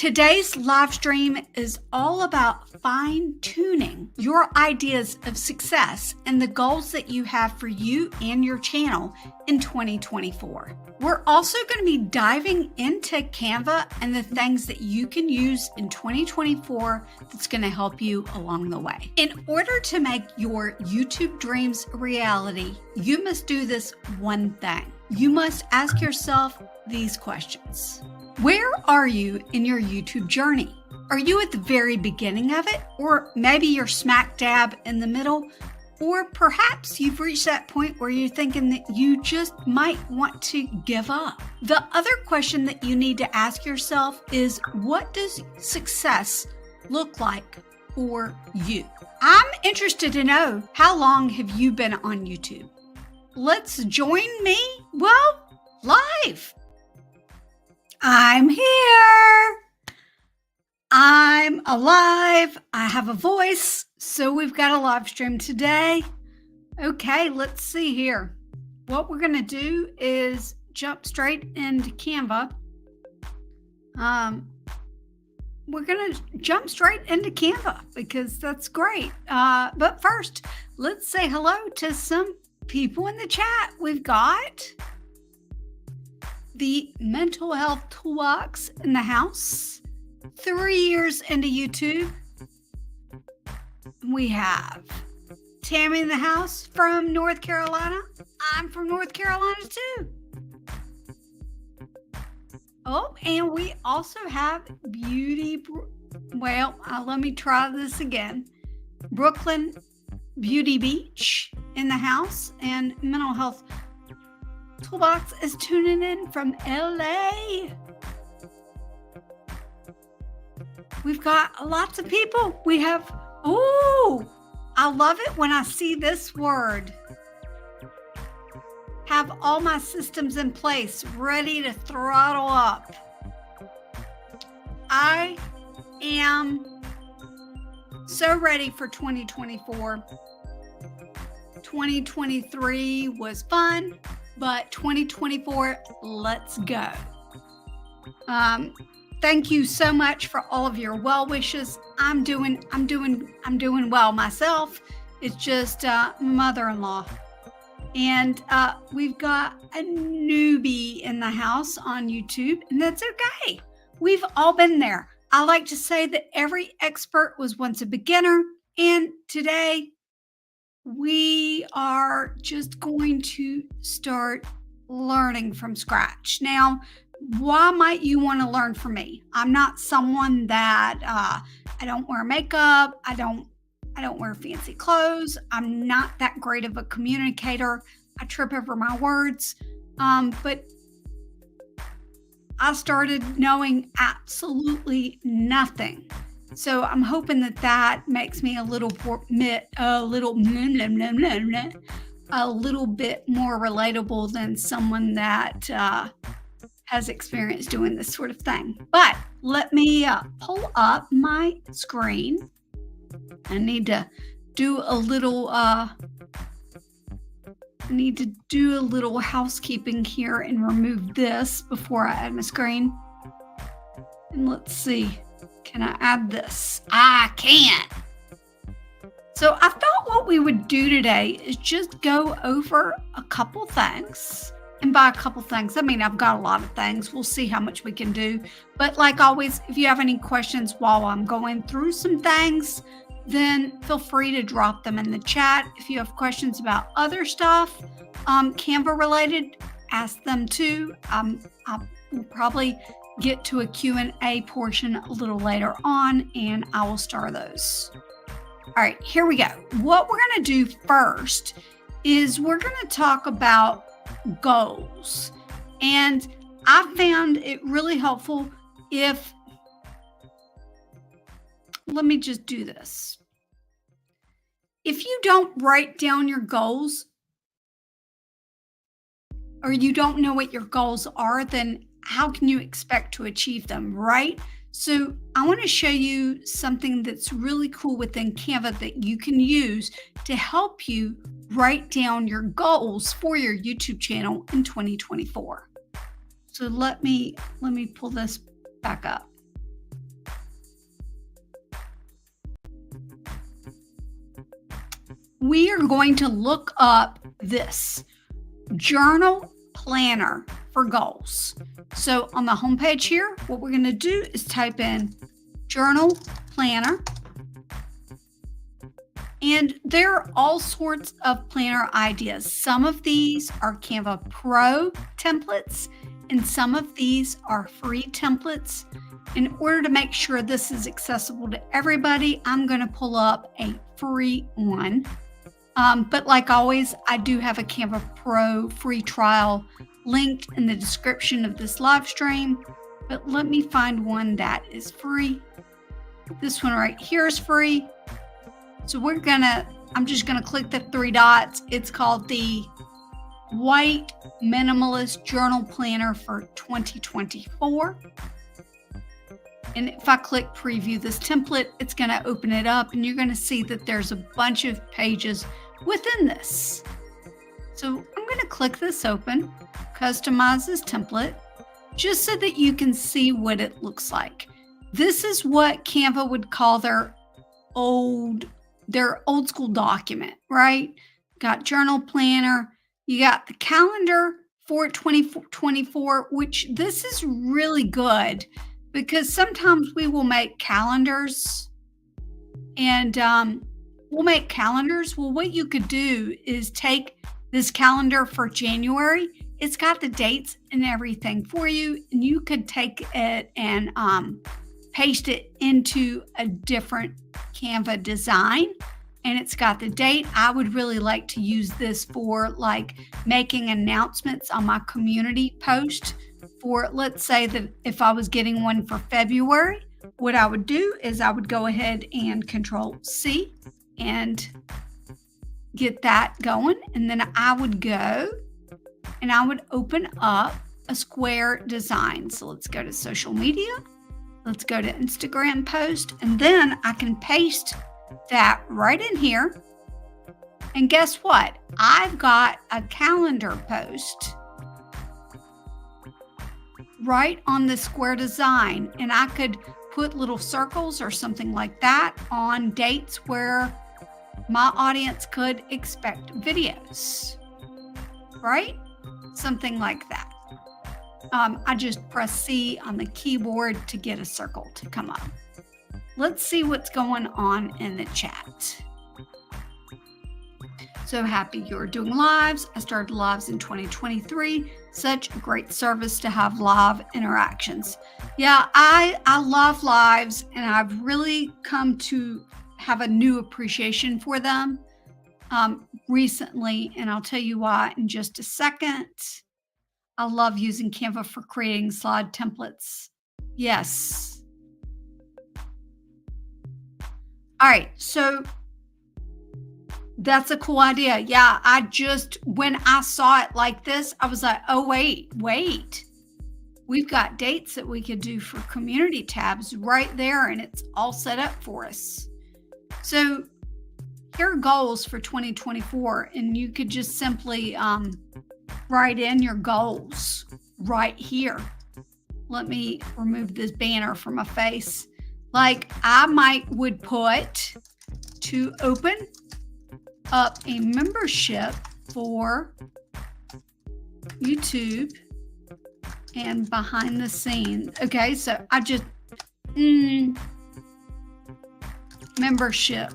Today's live stream is all about fine-tuning your ideas of success and the goals that you have for you and your channel in 2024. We're also going to be diving into Canva and the things that you can use in 2024 that's going to help you along the way. In order to make your YouTube dreams a reality, you must do this one thing. You must ask yourself these questions. Where are you in your YouTube journey? Are you at the very beginning of it? Or maybe you're smack dab in the middle? Or perhaps you've reached that point where you're thinking that you just might want to give up. The other question that you need to ask yourself is, what does success look like for you? I'm interested to know, how long have you been on YouTube? Let's join me, live. I'm here. I'm alive. I have a voice. So we've got a live stream today. Okay, let's see here. What we're going to do is jump straight into Canva. We're going to jump straight into Canva because that's great. But first, let's say hello to some people in the chat. We've got the Mental Health Toolbox in the house. 3 years into YouTube. We have Tammy in the house from North Carolina. I'm from North Carolina too. Oh, and we also have let me try this again. Brooklyn Beauty Beach in the house, and Mental Health Toolbox is tuning in from LA. We've got lots of people. We have, I love it when I see this word. Have all my systems in place, ready to throttle up. I am so ready for 2024. 2023 was fun, but 2024, let's go. Thank you so much for all of your well wishes. I'm doing well myself. It's just mother-in-law. And we've got a newbie in the house on YouTube, and that's okay. We've all been there. I like to say that every expert was once a beginner, and today we are just going to start learning from scratch. Now, why might you want to learn from me? I'm not someone that I don't wear makeup. I don't wear fancy clothes. I'm not that great of a communicator. I trip over my words. But I started knowing absolutely nothing. So I'm hoping that makes me a little bit more relatable than someone that has experience doing this sort of thing. But let me pull up my screen. I need to do a little housekeeping here and remove this before I add my screen. And let's see, can I add this? I can. So I thought what we would do today is just go over a couple things. And by a couple things, I mean, I've got a lot of things. We'll see how much we can do. But like always, if you have any questions while I'm going through some things, then feel free to drop them in the chat. If you have questions about other stuff, Canva related, ask them too. We'll probably get to a Q&A portion a little later on, and I will start those. All right, here we go. What we're going to do first is we're going to talk about goals. And I found it really helpful let me just do this. If you don't write down your goals, or you don't know what your goals are, then how can you expect to achieve them, right? So I want to show you something that's really cool within Canva that you can use to help you write down your goals for your YouTube channel in 2024. So let me pull this back up. we are going to look up this journal planner for goals. So on the homepage here, what we're going to do is type in journal planner. And there are all sorts of planner ideas. Some of these are Canva Pro templates, and some of these are free templates. In order to make sure this is accessible to everybody, I'm going to pull up a free one. But like always, I do have a Canva Pro free trial linked in the description of this live stream. But let me find one that is free. This one right here is free. So I'm just gonna click the three dots. It's called the White Minimalist Journal Planner for 2024. And if I click preview this template, it's gonna open it up and you're gonna see that there's a bunch of pages within this. So I'm gonna click this open, customize this template, just so that you can see what it looks like. This is what Canva would call their old school document, right? Got journal planner, you got the calendar for 2024, which this is really good because sometimes we will make calendars and we'll make calendars. Well, what you could do is take this calendar for January. It's got the dates and everything for you, and you could take it and paste it into a different Canva design, and it's got the date. I would really like to use this for like making announcements on my community post for, let's say that if I was getting one for February, what I would do is I would go ahead and Control C and get that going. And then I would go and I would open up a square design. So let's go to social media. Let's go to Instagram post, and then I can paste that right in here. And guess what? I've got a calendar post right on the square design, and I could put little circles or something like that on dates where my audience could expect videos, right? Something like that. I just press C on the keyboard to get a circle to come up. Let's see what's going on in the chat. So happy you're doing lives. I started lives in 2023. Such a great service to have live interactions. Yeah, I love lives, and I've really come to have a new appreciation for them recently, and I'll tell you why in just a second. I love using Canva for creating slide templates. Yes. All right, so that's a cool idea. Yeah, when I saw it like this, I was like, oh, wait. We've got dates that we could do for community tabs right there, and it's all set up for us. So here are goals for 2024, and you could just simply write in your goals right here. Let me remove this banner from my face. Like I would put to open up a membership for YouTube and behind the scenes. Okay, so I just membership.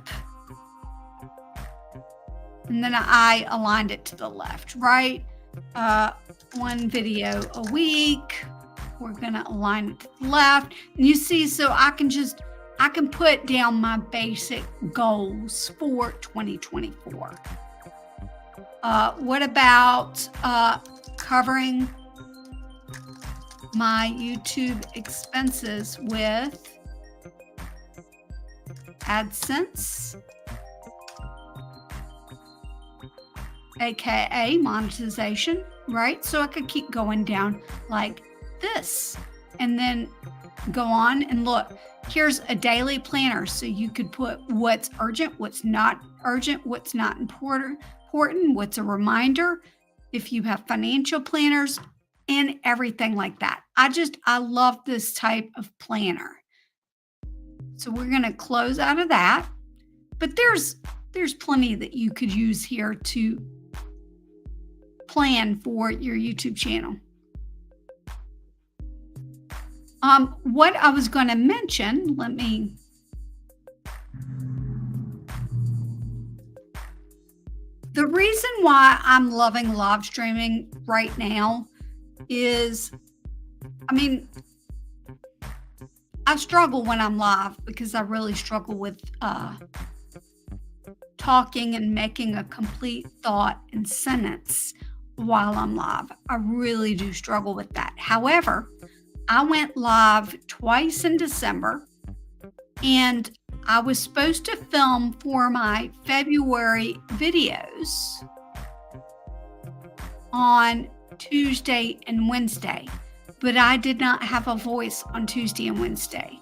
And then I aligned it to the left, right? One video a week. We're gonna align it to the left. And you see, so I can put down my basic goals for 2024. What about covering my YouTube expenses with AdSense, aka monetization, right? So I could keep going down like this and then go on and look. Here's a daily planner. So you could put what's urgent, what's not urgent, what's not important, what's a reminder, if you have financial planners and everything like that. I love this type of planner. So we're going to close out of that. But there's there's plenty that you could use here to plan for your YouTube channel. What I was going to mention, the reason why I'm loving live streaming right now is, I struggle when I'm live because I really struggle with talking and making a complete thought and sentence while I'm live. I really do struggle with that. However, I went live twice in December, and I was supposed to film for my February videos on Tuesday and Wednesday, but I did not have a voice on Tuesday and Wednesday.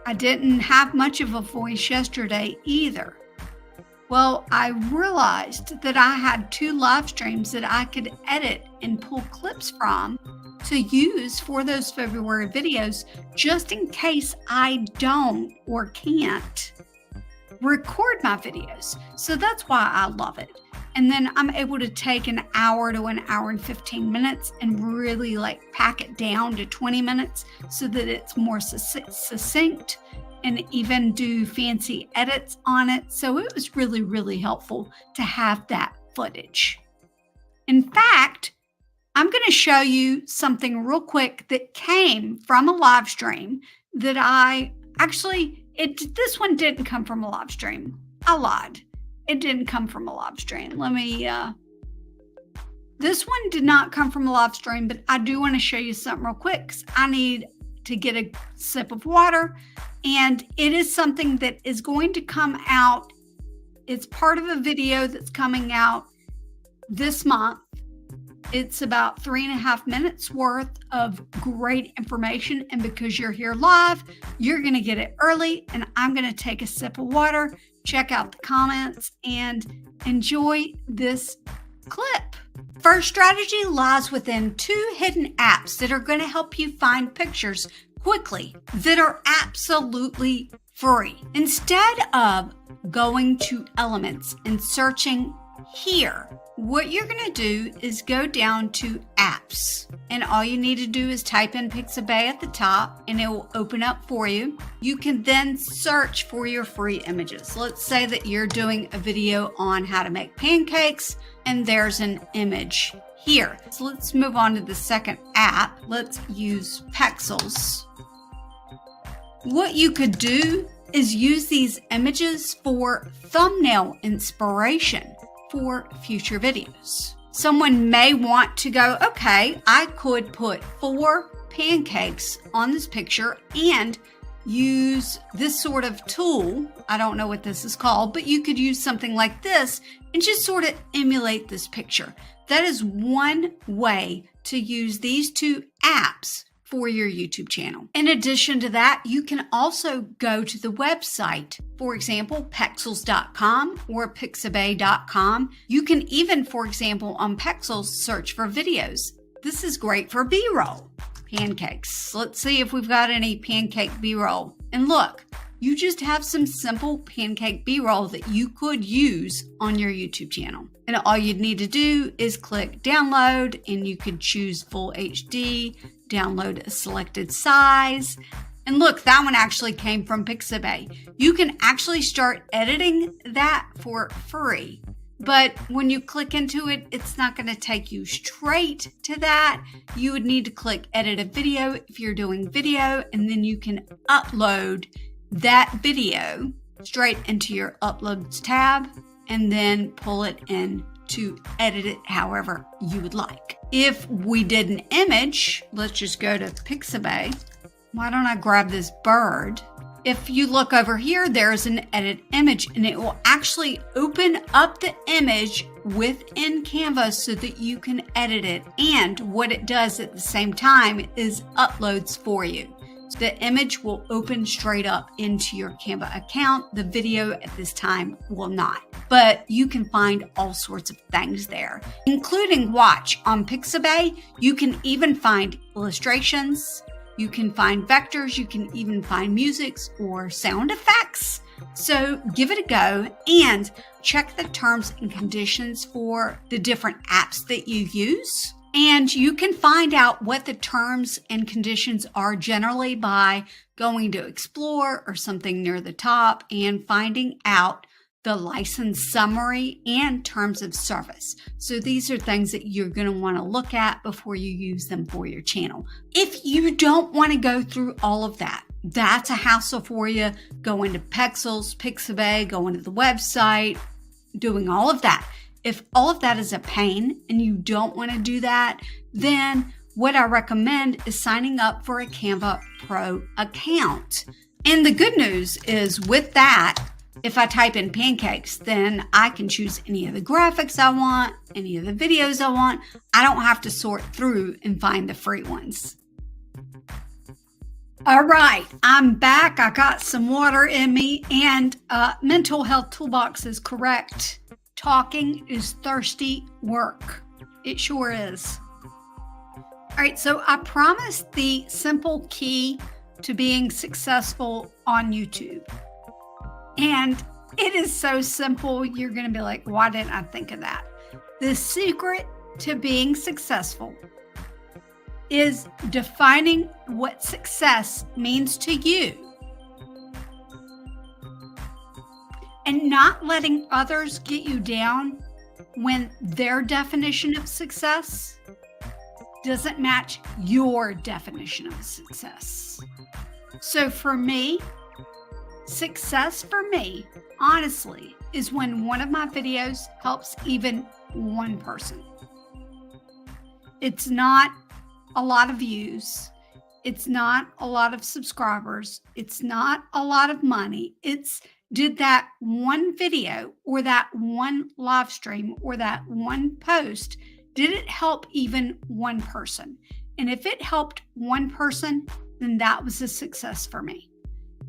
I didn't have much of a voice yesterday either. Well, I realized that I had 2 live streams that I could edit and pull clips from to use for those February videos, just in case I don't or can't record my videos. So that's why I love it. And then I'm able to take an hour to an hour and 15 minutes and really pack it down to 20 minutes so that it's more succinct, and even do fancy edits on it. So it was really, really helpful to have that footage. In fact, I'm going to show you something real quick that came from a live stream that this one didn't come from a live stream. I lied. It didn't come from a live stream. This one did not come from a live stream, but I do want to show you something real quick because I need to get a sip of water. And it is something that is going to come out. It's part of a video that's coming out this month. It's about 3.5 minutes worth of great information. And because you're here live, you're going to get it early. And I'm going to take a sip of water, check out the comments, and enjoy this clip. First strategy lies within 2 hidden apps that are going to help you find pictures quickly that are absolutely free. Instead of going to Elements and searching here, what you're going to do is go down to Apps, and all you need to do is type in Pixabay at the top and it will open up for you. You can then search for your free images. Let's say that you're doing a video on how to make pancakes and there's an image here. So let's move on to the second app. Let's use Pexels. What you could do is use these images for thumbnail inspiration for future videos. Someone may want to go, okay, I could put 4 pancakes on this picture and use this sort of tool. I don't know what this is called, but you could use something like this and just sort of emulate this picture. That is one way to use these 2 apps for your YouTube channel. In addition to that, you can also go to the website, for example, pexels.com or pixabay.com. You can even, for example, on Pexels, search for videos. This is great for B-roll. Pancakes. Let's see if we've got any pancake B-roll. And look, you just have some simple pancake B-roll that you could use on your YouTube channel. And all you'd need to do is click download, and you could choose full HD, download a selected size. And look, that one actually came from Pixabay. You can actually start editing that for free. But when you click into it, it's not going to take you straight to that. You would need to click edit a video if you're doing video, and then you can upload that video straight into your uploads tab and then pull it in to edit it however you would like. If we did an image, let's just go to Pixabay. Why don't I grab this bird? If you look over here, there's an edit image, and it will actually open up the image within Canva so that you can edit it. And what it does at the same time is uploads for you. The image will open straight up into your Canva account. The video at this time will not. But you can find all sorts of things there, including watch on Pixabay. You can even find illustrations, You can find vectors. You can even find musics or sound effects. So give it a go and check the terms and conditions for the different apps that you use. And you can find out what the terms and conditions are generally by going to Explore or something near the top and finding out the license summary and terms of service. So these are things that you're going to want to look at before you use them for your channel. If you don't want to go through all of that, that's a hassle for you. Go into Pexels, Pixabay, go into the website, doing all of that. If all of that is a pain and you don't want to do that, then what I recommend is signing up for a Canva Pro account. And the good news is with that, if I type in pancakes, then I can choose any of the graphics I want, any of the videos I want. I don't have to sort through and find the free ones. All right, I'm back. I got some water in me, and Mental Health Toolbox is correct. Talking is thirsty work. It sure is. All right, so I promised the simple key to being successful on YouTube. And it is so simple, you're going to be like, why didn't I think of that? The secret to being successful is defining what success means to you and not letting others get you down when their definition of success doesn't match your definition of success. So for me, success for me, honestly, is when one of my videos helps even one person. It's not a lot of views. It's not a lot of subscribers. It's not a lot of money. It's did that one video or that one live stream or that one post, did it help even one person? And if it helped one person, then that was a success for me.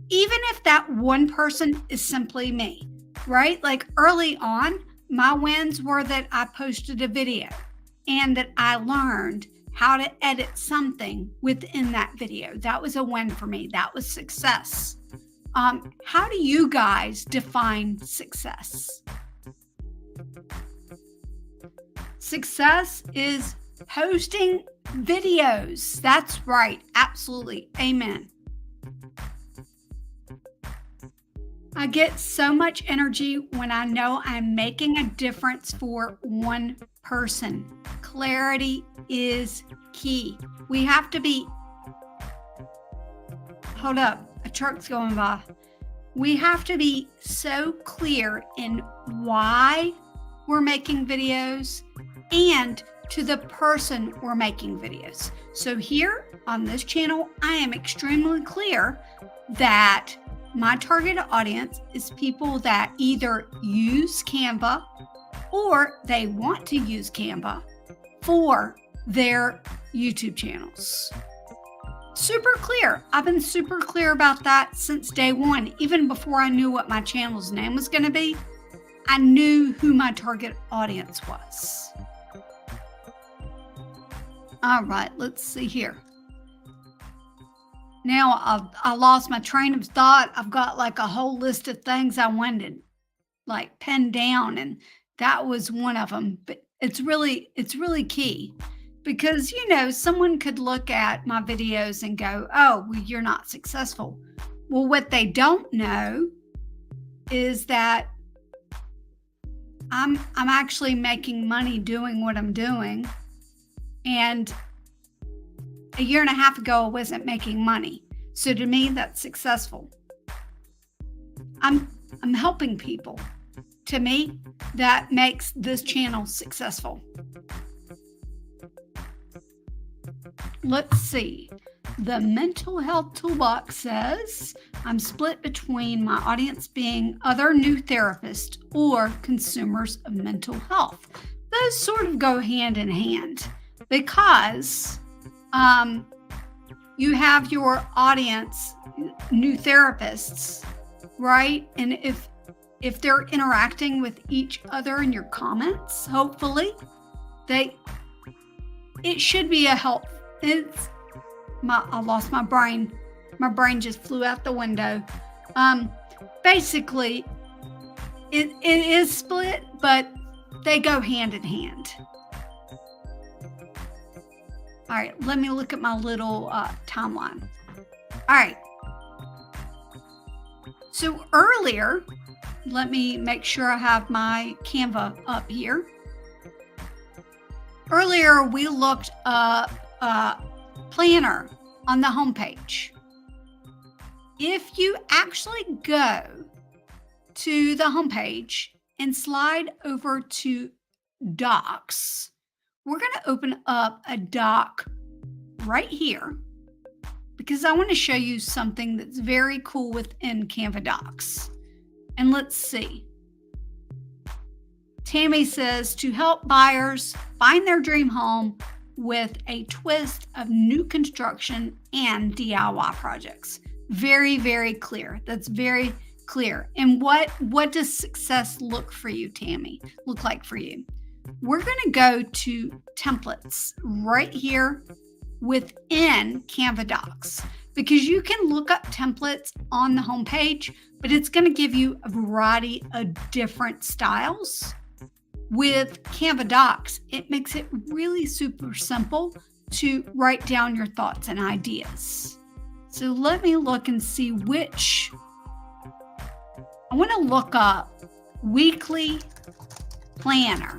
Even if that one person is simply me, right? Like early on, my wins were that I posted a video and that I learned how to edit something within that video. That was a win for me. That was success. How do you guys define success? Success is posting videos. That's right. Absolutely. Amen. I get so much energy when I know I'm making a difference for one person. Clarity is key. We have to be, hold up, a truck's going by. We have to be so clear in why we're making videos and to the person we're making videos. So here on this channel, I am extremely clear that my target audience is people that either use Canva or they want to use Canva for their YouTube channels. Super clear. I've been super clear about that since day one. Even before I knew what my channel's name was going to be, I knew who my target audience was. All right, let's see here. Now I lost my train of thought. I've got like a whole list of things I wanted like penned down, and that was one of them. But it's really key because, you know, someone could look at my videos and go, oh, well, you're not successful. Well, what they don't know is that I'm actually making money doing what I'm doing. And a year and a half ago, I wasn't making money. So to me, that's successful. I'm helping people. To me, that makes this channel successful. Let's see. The Mental Health Toolbox says, I'm split between my audience being other new therapists or consumers of mental health. Those sort of go hand in hand because you have your audience, new therapists, right? And if they're interacting with each other in your comments, hopefully, it should be a help. I lost my brain. My brain just flew out the window. Basically, it is split, but they go hand in hand. All right, let me look at my little timeline. All right. So earlier, let me make sure I have my Canva up here. Earlier, we looked up planner on the homepage. If you actually go to the homepage and slide over to docs, we're going to open up a doc right here because I want to show you something that's very cool within Canva Docs. And let's see. Tammy says to help buyers find their dream home with a twist of new construction and DIY projects. Very, very clear. That's very clear. And what does success look like for you? We're going to go to templates right here within Canva Docs because you can look up templates on the homepage, but it's going to give you a variety of different styles. With Canva Docs, it makes it really super simple to write down your thoughts and ideas. So let me look and see which. I want to look up weekly planner.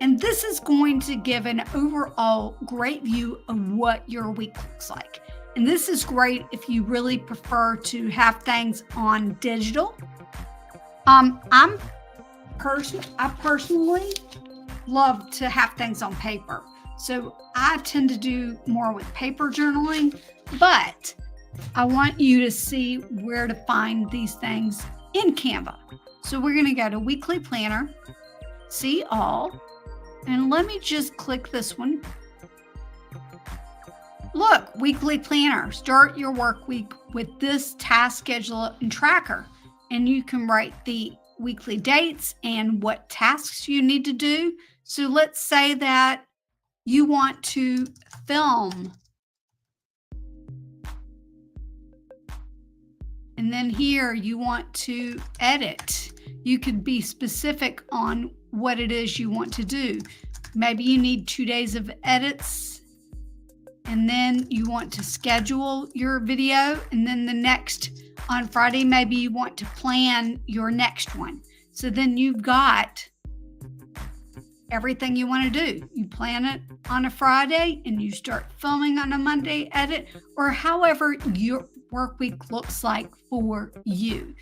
And this is going to give an overall great view of what your week looks like. And this is great if you really prefer to have things on digital. I personally love to have things on paper. So I tend to do more with paper journaling, but I want you to see where to find these things in Canva. So we're going to go to weekly planner, see all, and let me just click this one. Look, weekly planner, start your work week with this task scheduler and tracker. And you can write the weekly dates and what tasks you need to do. So let's say that you want to film. And then here you want to edit. You could be specific on what it is you want to do. Maybe you need 2 days of edits, and then you want to schedule your video, and then on Friday, maybe you want to plan your next one. So then you've got everything you want to do. You plan it on a Friday and you start filming on a Monday edit, or however your work week looks like for you.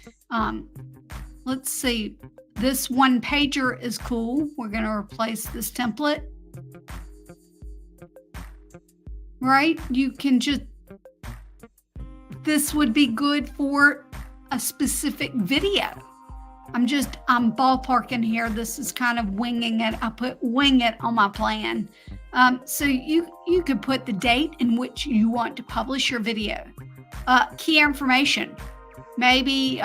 Let's see. This one pager is cool. We're going to replace this template. Right? You can this would be good for a specific video. I'm ballparking here. This is kind of winging it. I put wing it on my plan. So you could put the date in which you want to publish your video. Key information. Maybe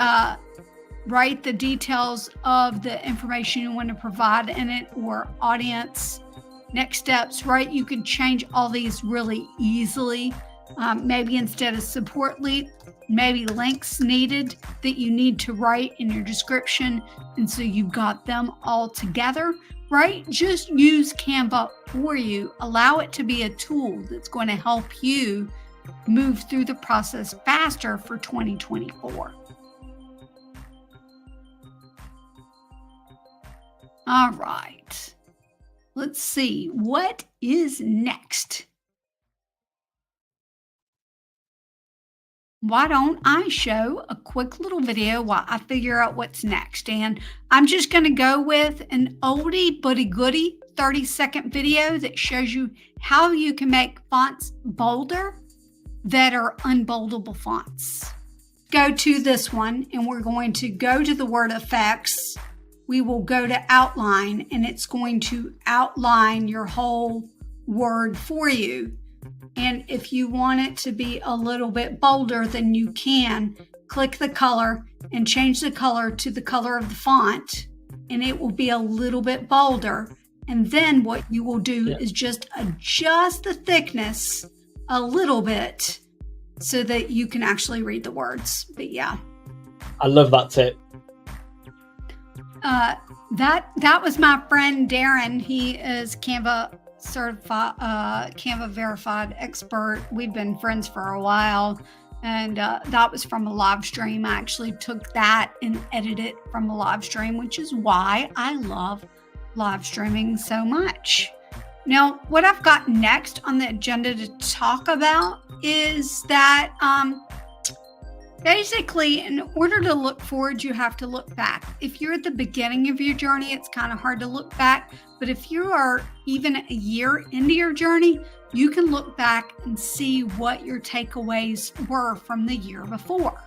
write the details of the information you want to provide in it, or audience. Next steps, right? You can change all these really easily. Maybe instead of support lead, maybe links needed that you need to write in your description. And so you've got them all together, right? Just use Canva for you. Allow it to be a tool that's going to help you move through the process faster for 2024. All right. Let's see. What is next? Why don't I show a quick little video while I figure out what's next? And I'm just going to go with an oldie but a goodie 30-second video that shows you how you can make fonts bolder that are unboldable fonts. Go to this one, and we're going to go to the word effects. We will go to outline, and it's going to outline your whole word for you. And if you want it to be a little bit bolder, then you can click the color and change the color to the color of the font, and it will be a little bit bolder. And then what you will do is just adjust the thickness a little bit so that you can actually read the words. But yeah. I love that tip. That was my friend Darren. He is Canva certified, Canva verified expert. We've been friends for a while, and that was from a live stream. I actually took that and edited it from a live stream, which is why I love live streaming so much. Now, what I've got next on the agenda to talk about is that basically, in order to look forward, you have to look back. If you're at the beginning of your journey, it's kind of hard to look back. But if you are even a year into your journey, you can look back and see what your takeaways were from the year before.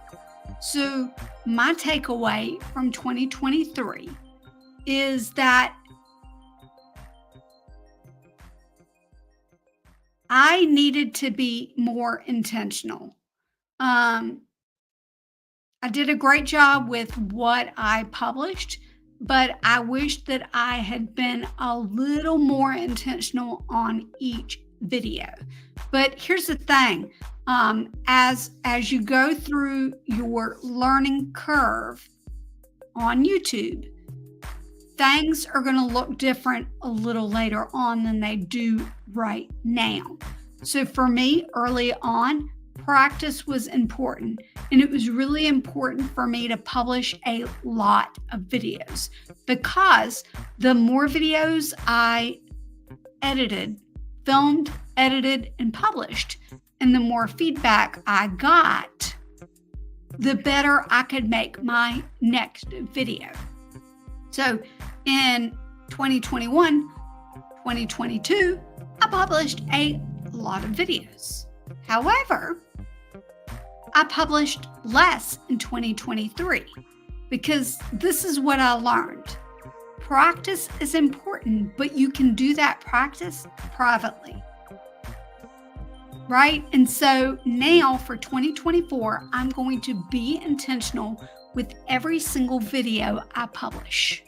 So my takeaway from 2023 is that I needed to be more intentional. I did a great job with what I published, but I wish that I had been a little more intentional on each video. But here's the thing, as you go through your learning curve on YouTube, things are going to look different a little later on than they do right now. So for me, early on, practice was important, and it was really important for me to publish a lot of videos, because the more videos I filmed, edited, and published, and the more feedback I got, the better I could make my next video. So in 2021, 2022, I published a lot of videos. However, I published less in 2023 because this is what I learned. Practice is important, but you can do that practice privately, right? And so now for 2024, I'm going to be intentional with every single video I publish.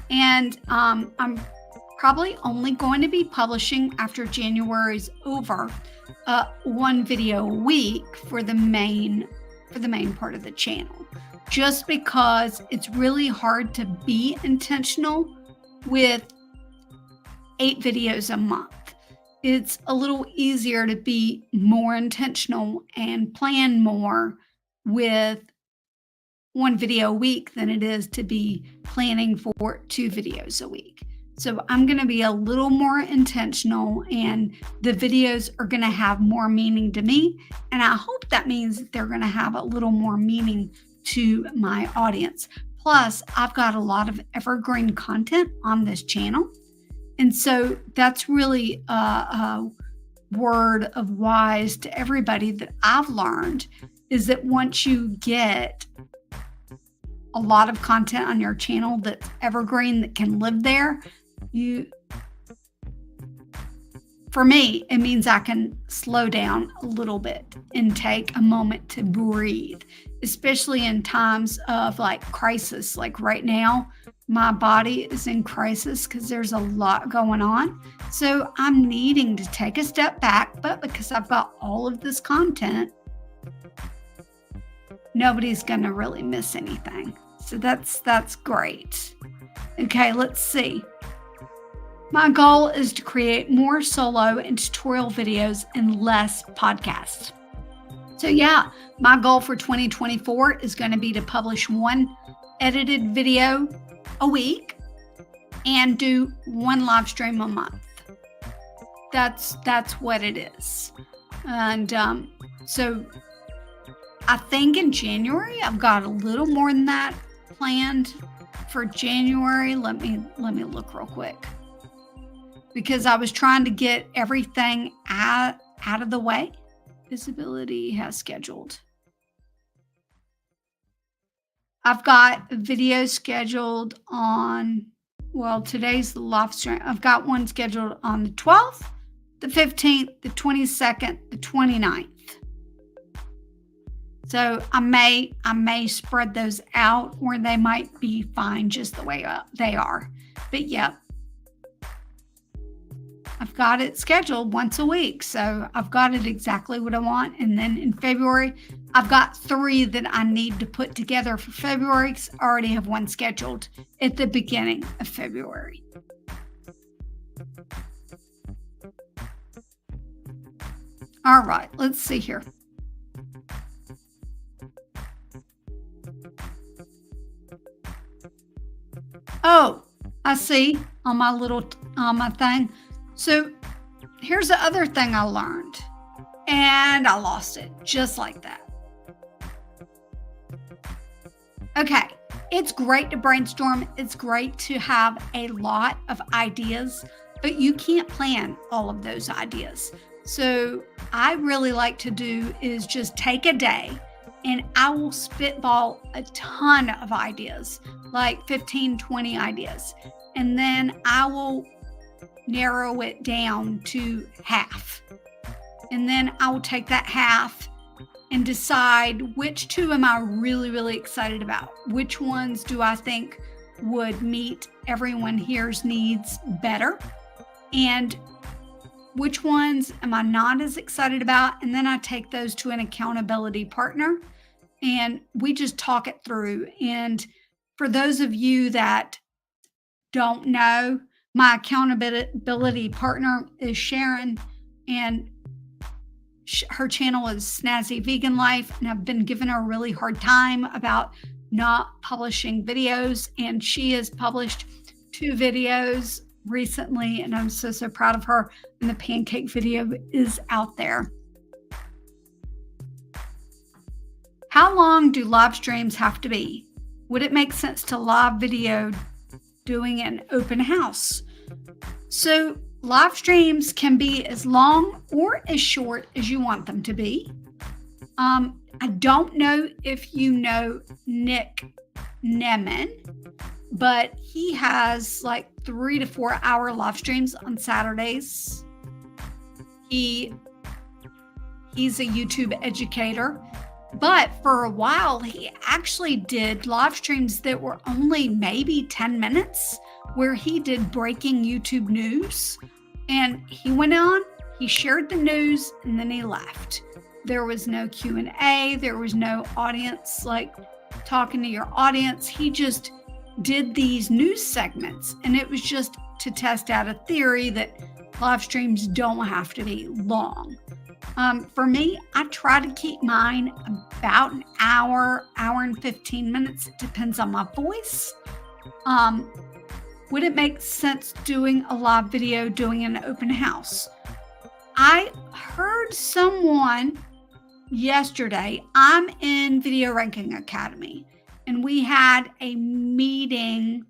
And I'm probably only going to be publishing, after January's over, one video a week for the main part of the channel, just because it's really hard to be intentional with 8 videos a month. It's a little easier to be more intentional and plan more with 1 video a week than it is to be planning for 2 videos a week. So I'm going to be a little more intentional, and the videos are going to have more meaning to me. And I hope that means that they're going to have a little more meaning to my audience. Plus, I've got a lot of evergreen content on this channel. And so that's really a word of wise to everybody that I've learned, is that once you get a lot of content on your channel that's evergreen, that can live there, for me, it means I can slow down a little bit and take a moment to breathe, especially in times of like crisis. Like right now, my body is in crisis because there's a lot going on. So I'm needing to take a step back, but because I've got all of this content, nobody's going to really miss anything. So that's great. Okay, let's see. My goal is to create more solo and tutorial videos and less podcasts. So yeah, my goal for 2024 is going to be to publish 1 edited video a week and do 1 live stream a month. That's what it is. And so I think in January, I've got a little more than that planned for January. Let me look real quick, because I was trying to get everything out of the way. Visibility has scheduled. I've got a video scheduled on, well, today's the live stream. I've got one scheduled on the 12th, the 15th, the 22nd, the 29th. So I may spread those out, or they might be fine just the way they are. But yeah, I've got it scheduled once a week. So I've got it exactly what I want. And then in February, I've got 3 that I need to put together for February 'cause I already have one scheduled at the beginning of February. All right, let's see here. Oh, I see on my little on my thing. So here's the other thing I learned, and I lost it just like that. Okay, it's great to brainstorm. It's great to have a lot of ideas, but you can't plan all of those ideas. So, I really like to do is just take a day and I will spitball a ton of ideas, like 15, 20 ideas. And then I will narrow it down to half. And then I will take that half and decide which 2 am I really, really excited about? Which ones do I think would meet everyone here's needs better? And which ones am I not as excited about? And then I take those to an accountability partner and we just talk it through. And for those of you that don't know, my accountability partner is Sharon, and her channel is Snazzy Vegan Life. And I've been giving her a really hard time about not publishing videos. And she has published 2 videos recently, and I'm so, so proud of her. And the pancake video is out there. How long do live streams have to be? Would it make sense to live video doing an open house? So live streams can be as long or as short as you want them to be. I don't know if you know Nick Nemen, but he has like 3 to 4 hour live streams on Saturdays. He's a YouTube educator, but for a while he actually did live streams that were only maybe 10 minutes where he did breaking YouTube news, and he went on, he shared the news, and then he left. There was no Q&A, there was no audience like talking to your audience. He just did these news segments, and it was just to test out a theory that live streams don't have to be long. For me, I try to keep mine about an hour, hour and 15 minutes. It depends on my voice. Would it make sense doing a live video, doing an open house? I heard someone yesterday, I'm in Video Ranking Academy, and we had a meetup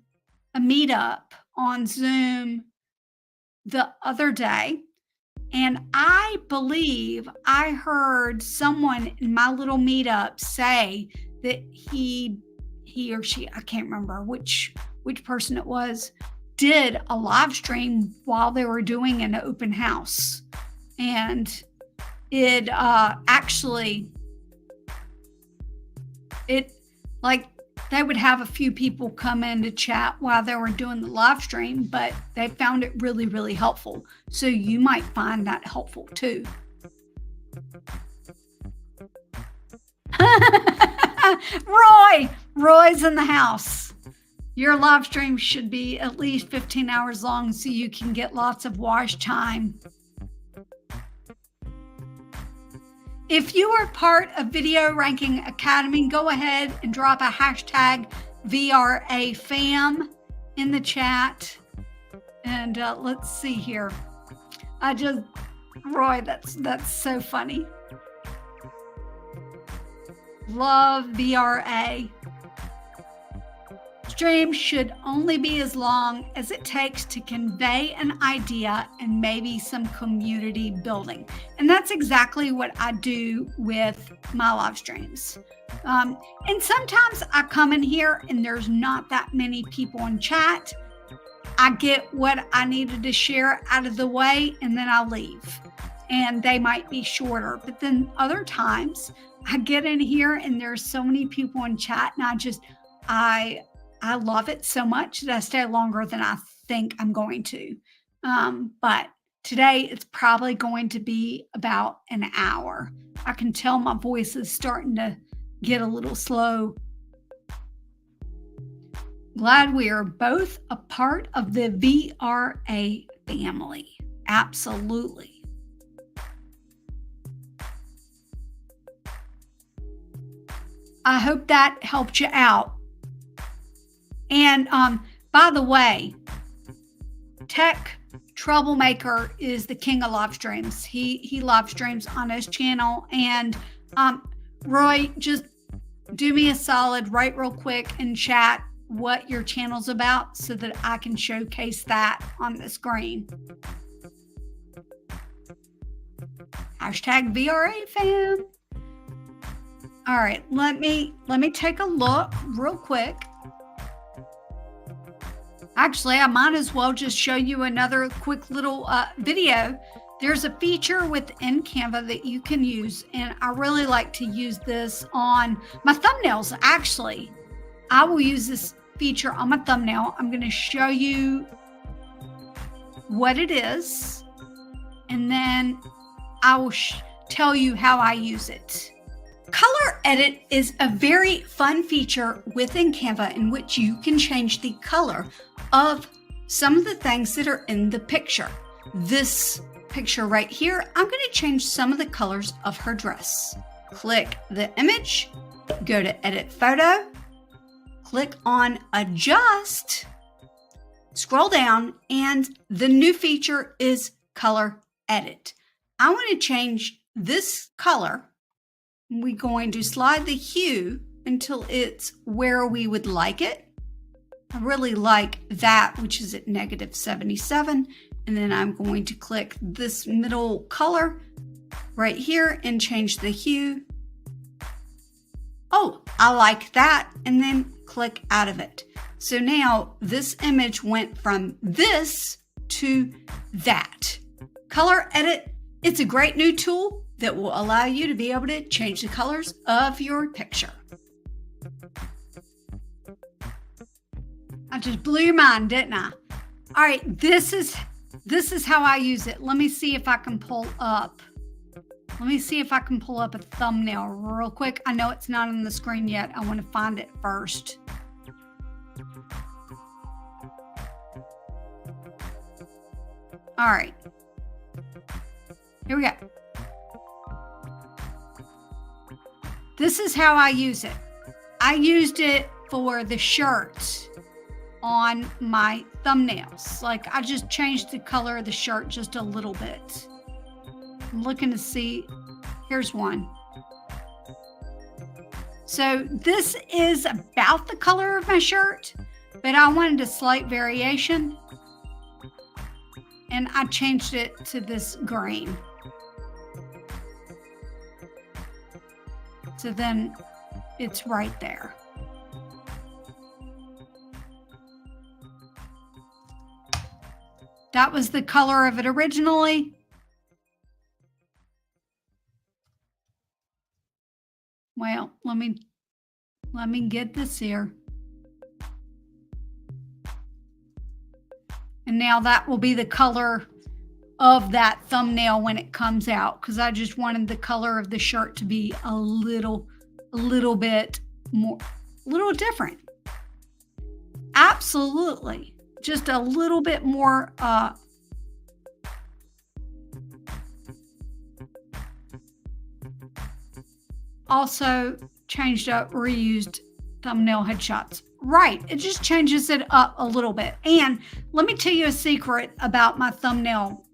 on Zoom the other day. And I believe I heard someone in my little meetup say that he or she, I can't remember which person it was, did a live stream while they were doing an open house. And it like they would have a few people come in to chat while they were doing the live stream, but they found it really, really helpful. So you might find that helpful too. Roy's in the house. Your live stream should be at least 15 hours long so you can get lots of watch time. If you are part of Video Ranking Academy, go ahead and drop a hashtag VRAFam in the chat. And let's see here. Roy, that's so funny. Love VRA. Streams should only be as long as it takes to convey an idea and maybe some community building. And that's exactly what I do with my live streams. And sometimes I come in here and there's not that many people in chat. I get what I needed to share out of the way and then I leave. And they might be shorter. But then other times I get in here and there's so many people in chat and I love it so much that I stay longer than I think I'm going to. But Today, it's probably going to be about an hour. I can tell my voice is starting to get a little slow. Glad we are both a part of the VRA family. Absolutely. I hope that helped you out. And by the way, Tech Troublemaker is the king of live streams. He live streams on his channel. And Roy, just do me a solid, write real quick in chat what your channel's about so that I can showcase that on the screen. Hashtag VRA fam. All right, let me take a look real quick. Actually, I might as well just show you another quick little video. There's a feature within Canva that you can use, and I really like to use this on my thumbnails, actually. I will use this feature on my thumbnail. I'm going to show you what it is, and then I will tell you how I use it. Color Edit is a very fun feature within Canva in which you can change the color of some of the things that are in the picture. This picture right here, I'm going to change some of the colors of her dress. Click the image, go to Edit Photo, click on Adjust, scroll down, and the new feature is Color Edit. I want to change this color. We're going to slide the hue until it's where we would like it. I really like that, which is at -77. And then I'm going to click this middle color right here and change the hue. Oh, I like that. And then click out of it. So now this image went from this to that. Color Edit, it's a great new tool that will allow you to be able to change the colors of your picture. I just blew your mind, didn't I? All right, this is how I use it. Let me see if I can pull up. Let me see if I can pull up a thumbnail real quick. I know it's not on the screen yet. I want to find it first. All right. Here we go. This is how I use it. I used it for the shirt on my thumbnails. Like, I just changed the color of the shirt just a little bit. I'm looking to see. Here's one. So this is about the color of my shirt, but I wanted a slight variation, and I changed it to this green. So then it's right there. That was the color of it originally. Well, let me get this here. And now that will be the color of that thumbnail when it comes out, because I just wanted the color of the shirt to be a little bit more, a little different. Absolutely. Just a little bit more also changed up reused thumbnail headshots. Right, it just changes it up a little bit. And let me tell you a secret about my thumbnail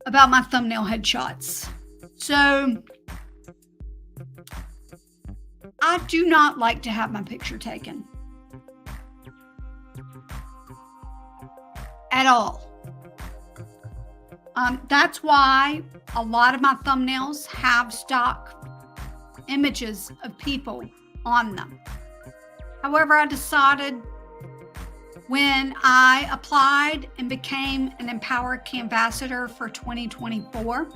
headshots. So I do not like to have my picture taken at all. That's why a lot of my thumbnails have stock images of people on them. However, I decided when I applied and became an Empower Canvassador for 2024,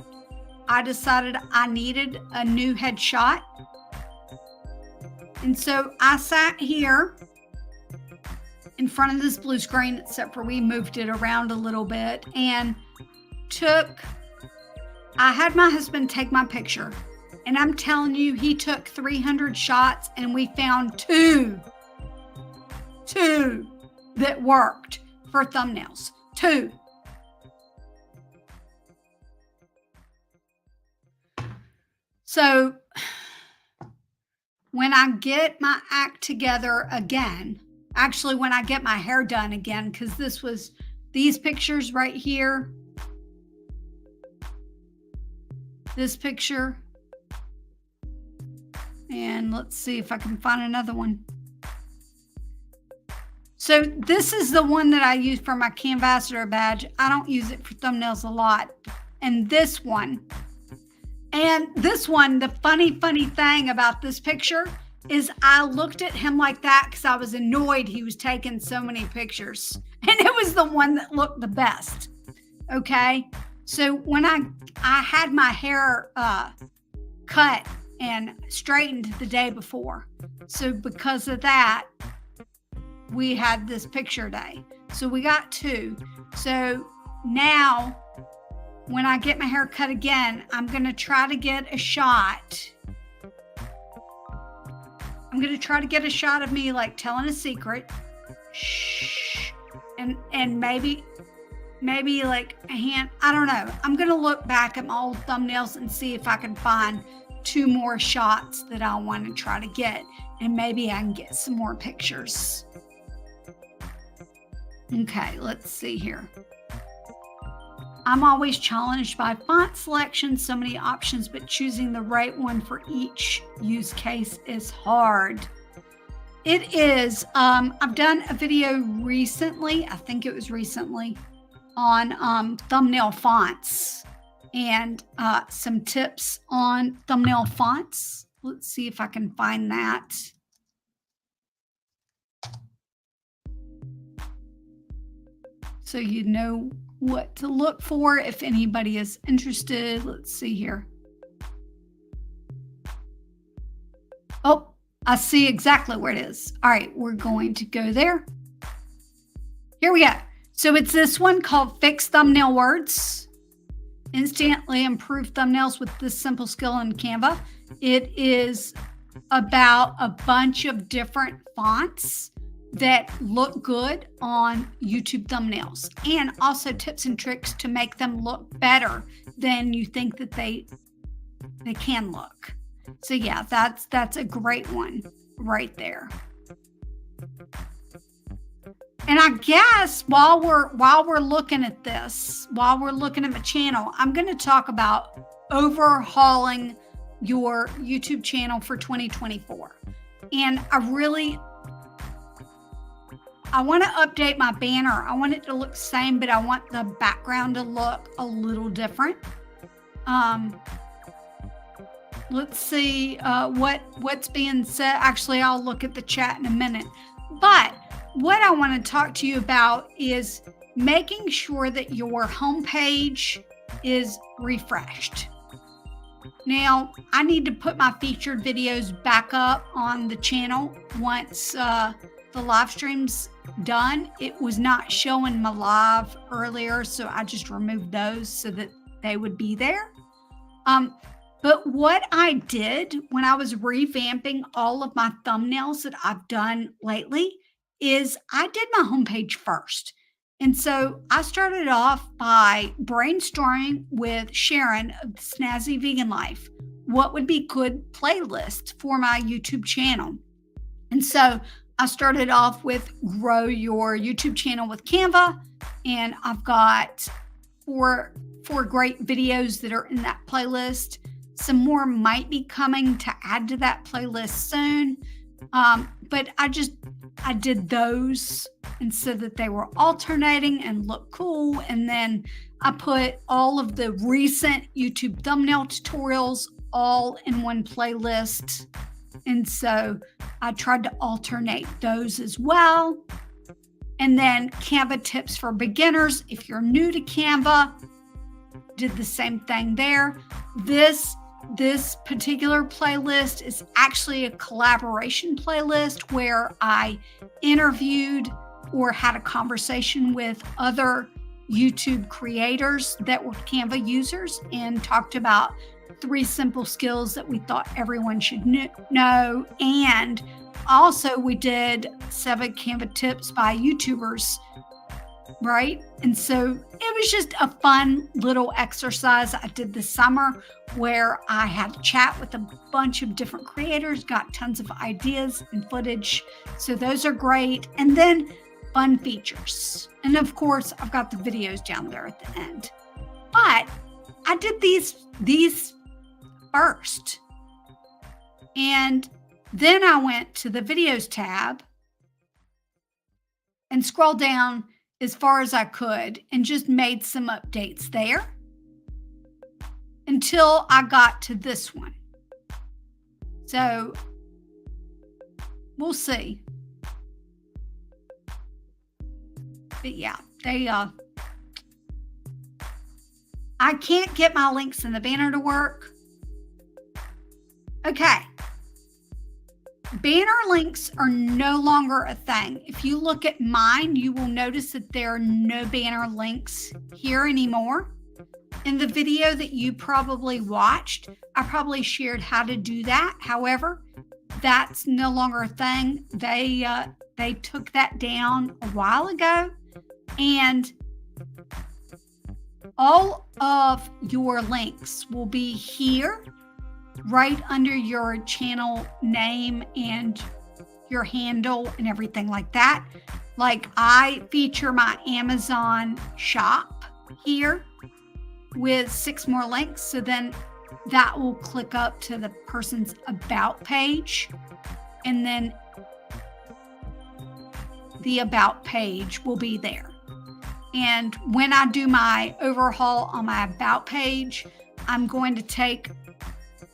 I decided I needed a new headshot. And so I sat here in front of this blue screen, except for we moved it around a little bit, and I had my husband take my picture, and I'm telling you, he took 300 shots and we found two that worked for thumbnails. Two. So when I get my act together again, actually when I get my hair done again, because this was these pictures right here, this picture, and let's see if I can find another one. So this is the one that I use for my Canvassador badge. I don't use it for thumbnails a lot. And this one, the funny thing about this picture is I looked at him like that because I was annoyed he was taking so many pictures. And it was the one that looked the best. Okay. So when I had my hair cut and straightened the day before. So because of that, we had this picture day. So we got two. So now when I get my hair cut again, I'm going to try to get a shot. I'm going to try to get a shot of me like telling a secret. Shh. And maybe like a hand. I don't know. I'm going to look back at my old thumbnails and see if I can find two more shots that I want to try to get. And maybe I can get some more pictures. Okay, let's see here. I'm always challenged by font selection, so many options, but choosing the right one for each use case is hard. It is. I've done a video recently, I think it was recently, on thumbnail fonts and some tips on thumbnail fonts. Let's see if I can find that. So you know what to look for if anybody is interested. Let's see here. Oh, I see exactly where it is. All right, we're going to go there. Here we go. So it's this one called Fix Thumbnail Words. Instantly improve thumbnails with this simple skill in Canva. It is about a bunch of different fonts that look good on YouTube thumbnails, and also tips and tricks to make them look better than you think that they can look. So yeah, that's a great one right there. And I guess while we're looking at this, while we're looking at my channel, I'm going to talk about overhauling your YouTube channel for 2024. And I want to update my banner. I want it to look the same, but I want the background to look a little different. Let's see what's being said. Actually, I'll look at the chat in a minute. But what I want to talk to you about is making sure that your homepage is refreshed. Now, I need to put my featured videos back up on the channel once the live stream's done. It was not showing my live earlier, so I just removed those so that they would be there. But what I did when I was revamping all of my thumbnails that I've done lately is I did my homepage first. And so I started off by brainstorming with Sharon of the Snazzy Vegan Life what would be good playlist for my YouTube channel. And so I started off with Grow Your YouTube Channel with Canva, and I've got four great videos that are in that playlist. Some more might be coming to add to that playlist soon, but I did those and so that they were alternating and look cool. And then I put all of the recent YouTube thumbnail tutorials all in one playlist. And so I tried to alternate those as well. And then Canva tips for beginners. If you're new to Canva, did the same thing there. This particular playlist is actually a collaboration playlist where I interviewed or had a conversation with other YouTube creators that were Canva users and talked about 3 simple skills that we thought everyone should know. And also we did 7 Canva tips by YouTubers, right? And so it was just a fun little exercise I did this summer where I had a chat with a bunch of different creators, got tons of ideas and footage. So those are great. And then fun features. And of course, I've got the videos down there at the end. But I did these first. And then I went to the videos tab and scrolled down as far as I could and just made some updates there until I got to this one. So we'll see. But yeah, I can't get my links in the banner to work. Okay. Banner links are no longer a thing. If you look at mine, you will notice that there are no banner links here anymore. In the video that you probably watched, I probably shared how to do that. However, that's no longer a thing. They took that down a while ago, and all of your links will be here right under your channel name and your handle and everything like that. Like I feature my Amazon shop here with 6 more links. So then that will click up to the person's about page, and then the about page will be there. And when I do my overhaul on my about page, I'm going to take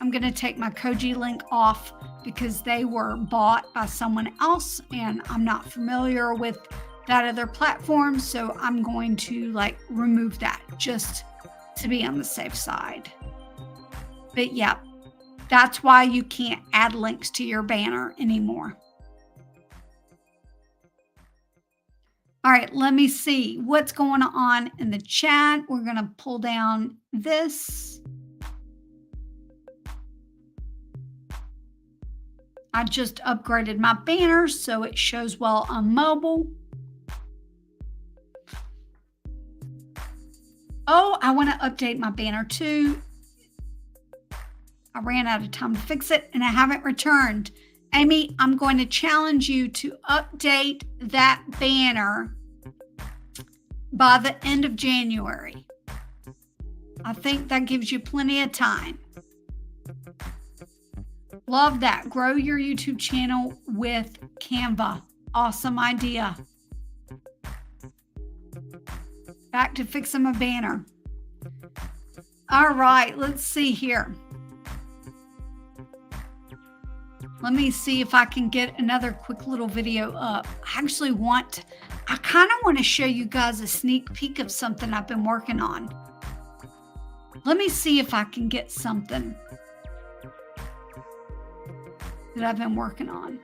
my Koji link off because they were bought by someone else and I'm not familiar with that other platform. So I'm going to remove that just to be on the safe side. But yeah, that's why you can't add links to your banner anymore. All right, let me see what's going on in the chat. We're going to pull down this. I just upgraded my banner so it shows well on mobile. Oh, I want to update my banner too. I ran out of time to fix it and I haven't returned. Amy, I'm going to challenge you to update that banner by the end of January. I think that gives you plenty of time. Love that. Grow your YouTube channel with Canva. Awesome idea. Back to fixing my banner. All right, let's see here. Let me see if I can get another quick little video up. I kind of want to show you guys a sneak peek of something I've been working on. Let me see if I can get something that I've been working on.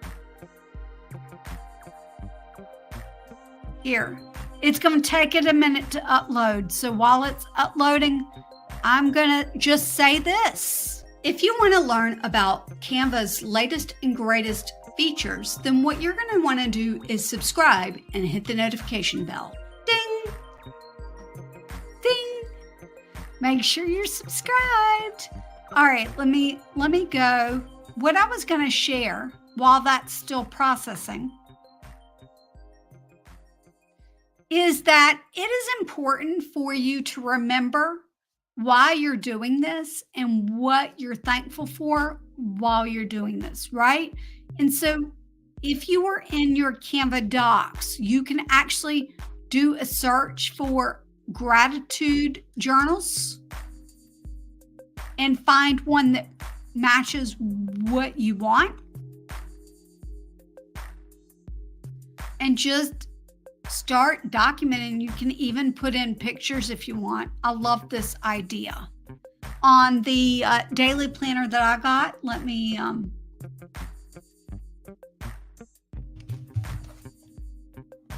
Here. It's going to take it a minute to upload. So while it's uploading, I'm going to just say this. If you want to learn about Canva's latest and greatest features, then what you're going to want to do is subscribe and hit the notification bell. Ding! Ding! Make sure you're subscribed. All right, let me go. What I was going to share while that's still processing is that it is important for you to remember why you're doing this and what you're thankful for while you're doing this, right? And so if you are in your Canva docs, you can actually do a search for gratitude journals and find one that matches what you want. And just start documenting. You can even put in pictures if you want. I love this idea. On the daily planner that I got, let me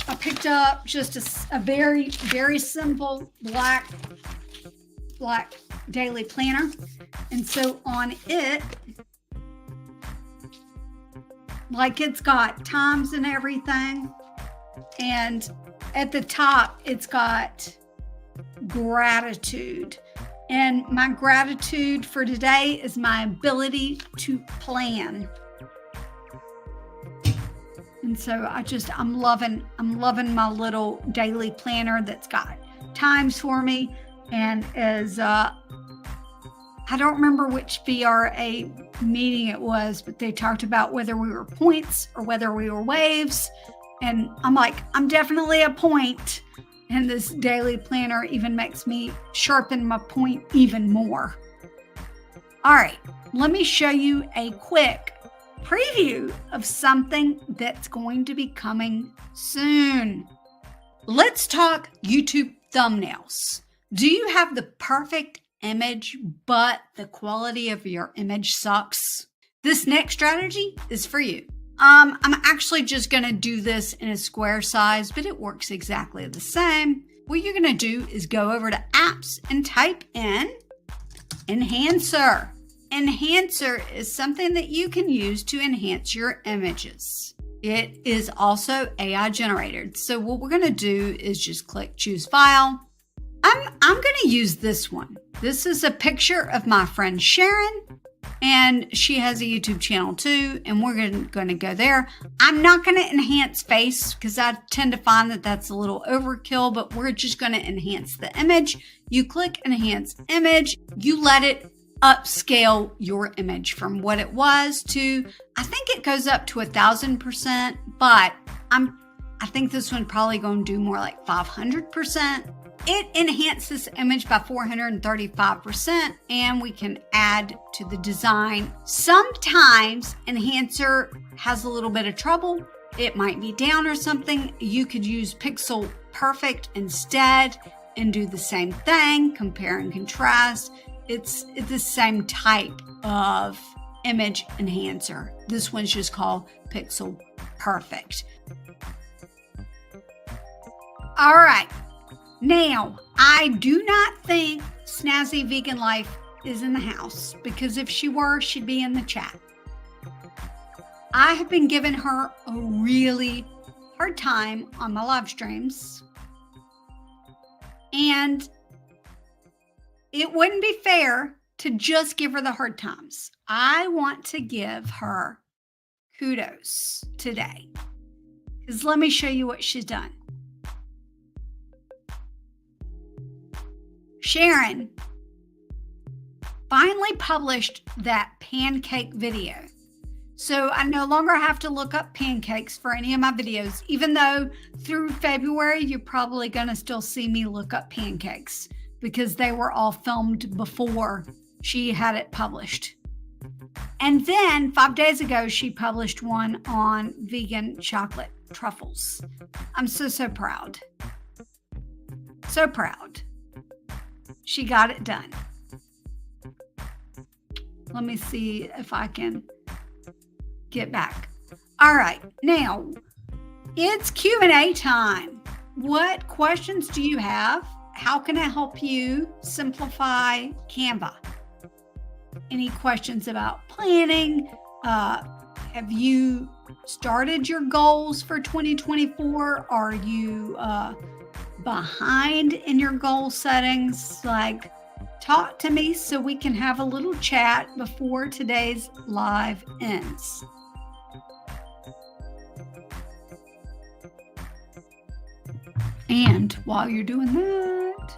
I picked up just a very, very simple black daily planner. And so on it, like, it's got times and everything. And at the top, it's got gratitude. And my gratitude for today is my ability to plan. And so I'm loving my little daily planner that's got times for me, and is I don't remember which VRA meeting it was, but they talked about whether we were points or whether we were waves. And I'm like, I'm definitely a point. And this daily planner even makes me sharpen my point even more. All right, let me show you a quick preview of something that's going to be coming soon. Let's talk YouTube thumbnails. Do you have the perfect image, but the quality of your image sucks? This next strategy is for you. I'm actually just going to do this in a square size, but it works exactly the same. What you're going to do is go over to apps and type in Enhancer. Enhancer is something that you can use to enhance your images. It is also AI generated. So what we're going to do is just click choose file. I'm going to use this one. This is a picture of my friend Sharon, and she has a YouTube channel too, and we're going to go there. I'm not going to enhance face because I tend to find that that's a little overkill, but we're just going to enhance the image. You click enhance image, you let it upscale your image from what it was to, I think it goes up to 1,000%, but I think this one probably going to do more like 500%. It enhances this image by 435%, and we can add to the design. Sometimes Enhancer has a little bit of trouble. It might be down or something. You could use Pixel Perfect instead and do the same thing, compare and contrast. It's the same type of image enhancer. This one's just called Pixel Perfect. All right. Now, I do not think Snazzy Vegan Life is in the house, because if she were, she'd be in the chat. I have been giving her a really hard time on my live streams, and it wouldn't be fair to just give her the hard times. I want to give her kudos today, because let me show you what she's done. Sharon finally published that pancake video. So I no longer have to look up pancakes for any of my videos, even though through February, you're probably going to still see me look up pancakes because they were all filmed before she had it published. And then 5 days ago, she published one on vegan chocolate truffles. I'm so proud. So proud. She got it done. Let me see if I can get back. All right, now it's Q&A time. What questions do you have? How can I help you simplify Canva? Any questions about planning? Have you started your goals for 2024? Are you behind in your goal settings? Like, talk to me so we can have a little chat before today's live ends. And while you're doing that,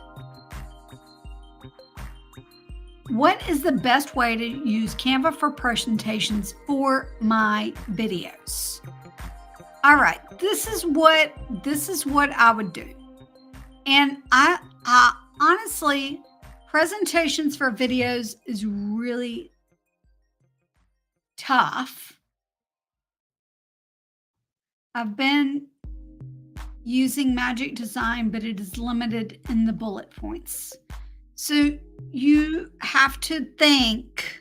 what is the best way to use Canva for presentations for my videos? All right, this is what I would do. And I honestly, presentations for videos is really tough. I've been using Magic Design, but it is limited in the bullet points. So you have to think.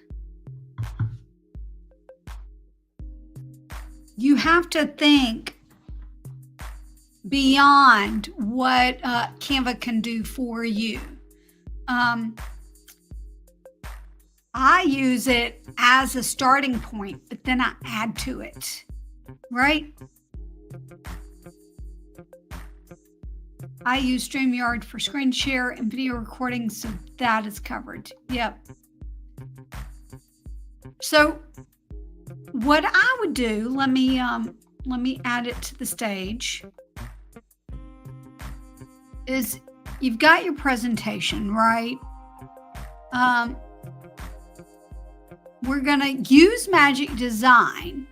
beyond what Canva can do for you. I use it as a starting point, but then I add to it, right? I use StreamYard for screen share and video recording, so that is covered. Yep. So what I would do, let me add it to the stage, is you've got your presentation, right? We're going to use Magic Design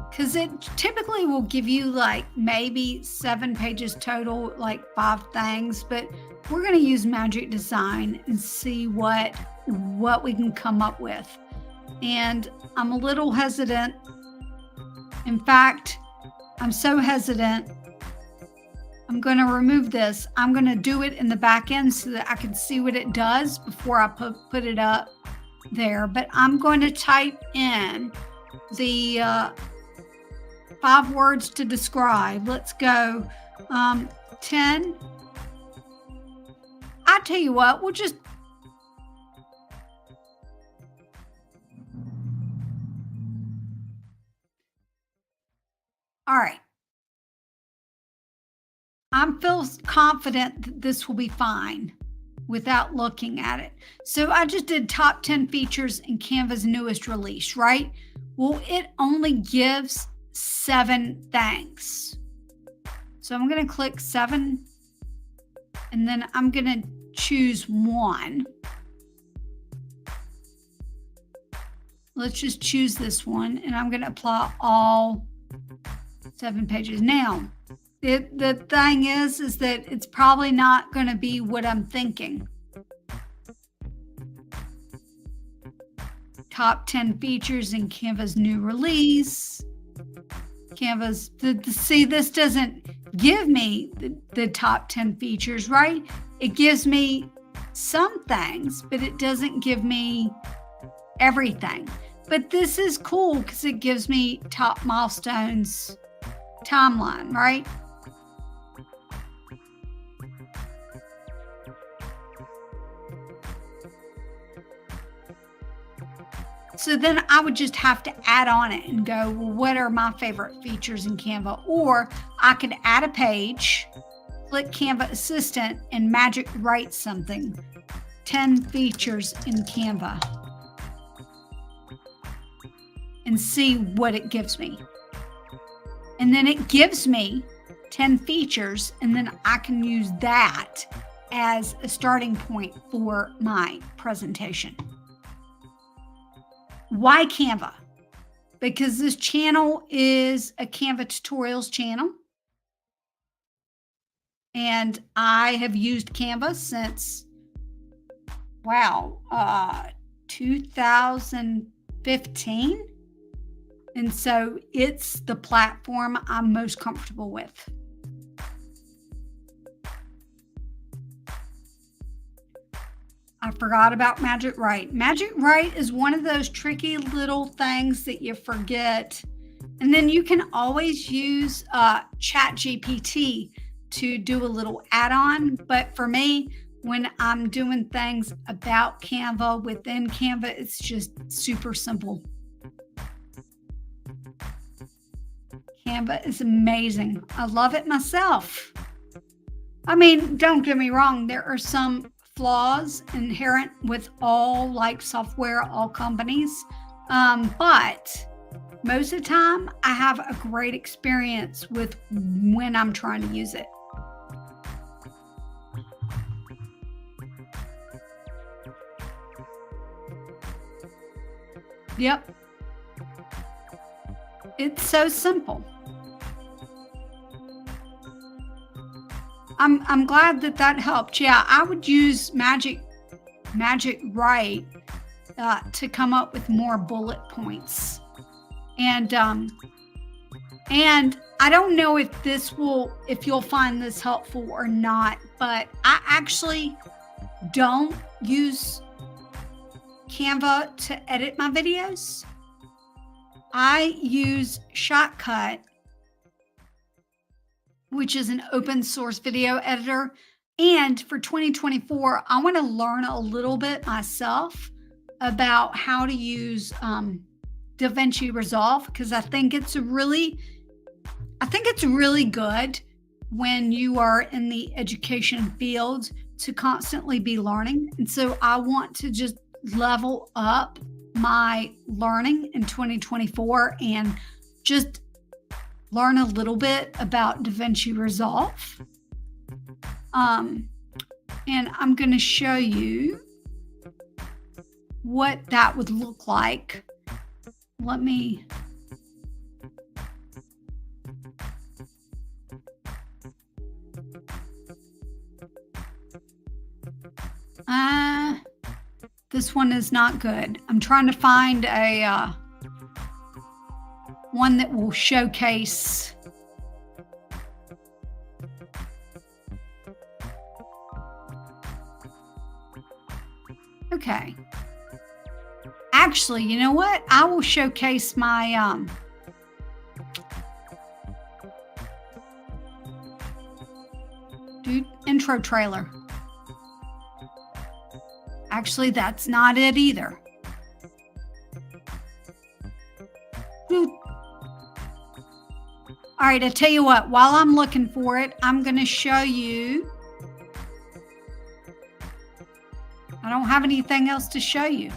because it typically will give you like maybe 7 pages total, like 5 things, but we're going to use Magic Design and see what we can come up with. And I'm a little hesitant. In fact, I'm so hesitant. I'm going to remove this. I'm going to do it in the back end so that I can see what it does before I put it up there. But I'm going to type in the 5 words to describe. Let's go 10. I tell you what, we'll just all right. I feel confident that this will be fine without looking at it. So I just did top 10 features in Canva's newest release, right? Well, it only gives 7 things. So I'm going to click 7 and then I'm going to choose 1. Let's just choose this one and I'm going to apply all 7 pages. Now, the thing is that it's probably not going to be what I'm thinking. Top 10 features in Canva's new release. Canva's, see, this doesn't give me the top 10 features, right? It gives me some things, but it doesn't give me everything. But this is cool because it gives me top milestones timeline, right? So then I would just have to add on it and go, well, what are my favorite features in Canva? Or I could add a page, click Canva Assistant, and Magic write something. 10 features in Canva. And see what it gives me. And then it gives me 10 features, and then I can use that as a starting point for my presentation. Why Canva? Because this channel is a Canva tutorials channel. And I have used Canva since, 2015. And so it's the platform I'm most comfortable with. I forgot about Magic Write. Magic Write is one of those tricky little things that you forget. And then you can always use ChatGPT to do a little add-on. But for me, when I'm doing things about Canva, within Canva, it's just super simple. Canva is amazing. I love it myself. I mean, don't get me wrong. There are some flaws inherent with all software, all companies. But most of the time I have a great experience with when I'm trying to use it. Yep. It's so simple. I'm glad that helped. Yeah, I would use Magic Write to come up with more bullet points. And I don't know if you'll find this helpful or not, but I actually don't use Canva to edit my videos. I use Shotcut which is an open source video editor. And for 2024, I want to learn a little bit myself about how to use DaVinci Resolve, because I think it's really good when you are in the education field to constantly be learning. And so I want to just level up my learning in 2024 and just learn a little bit about DaVinci Resolve. And I'm going to show you what that would look like. Let me this one is not good. I'm trying to find a one that will showcase. Okay. Actually, you know what? I will showcase my intro trailer. Actually, that's not it either. All right, I tell you what, while I'm looking for it, I'm going to show you. I don't have anything else to show you.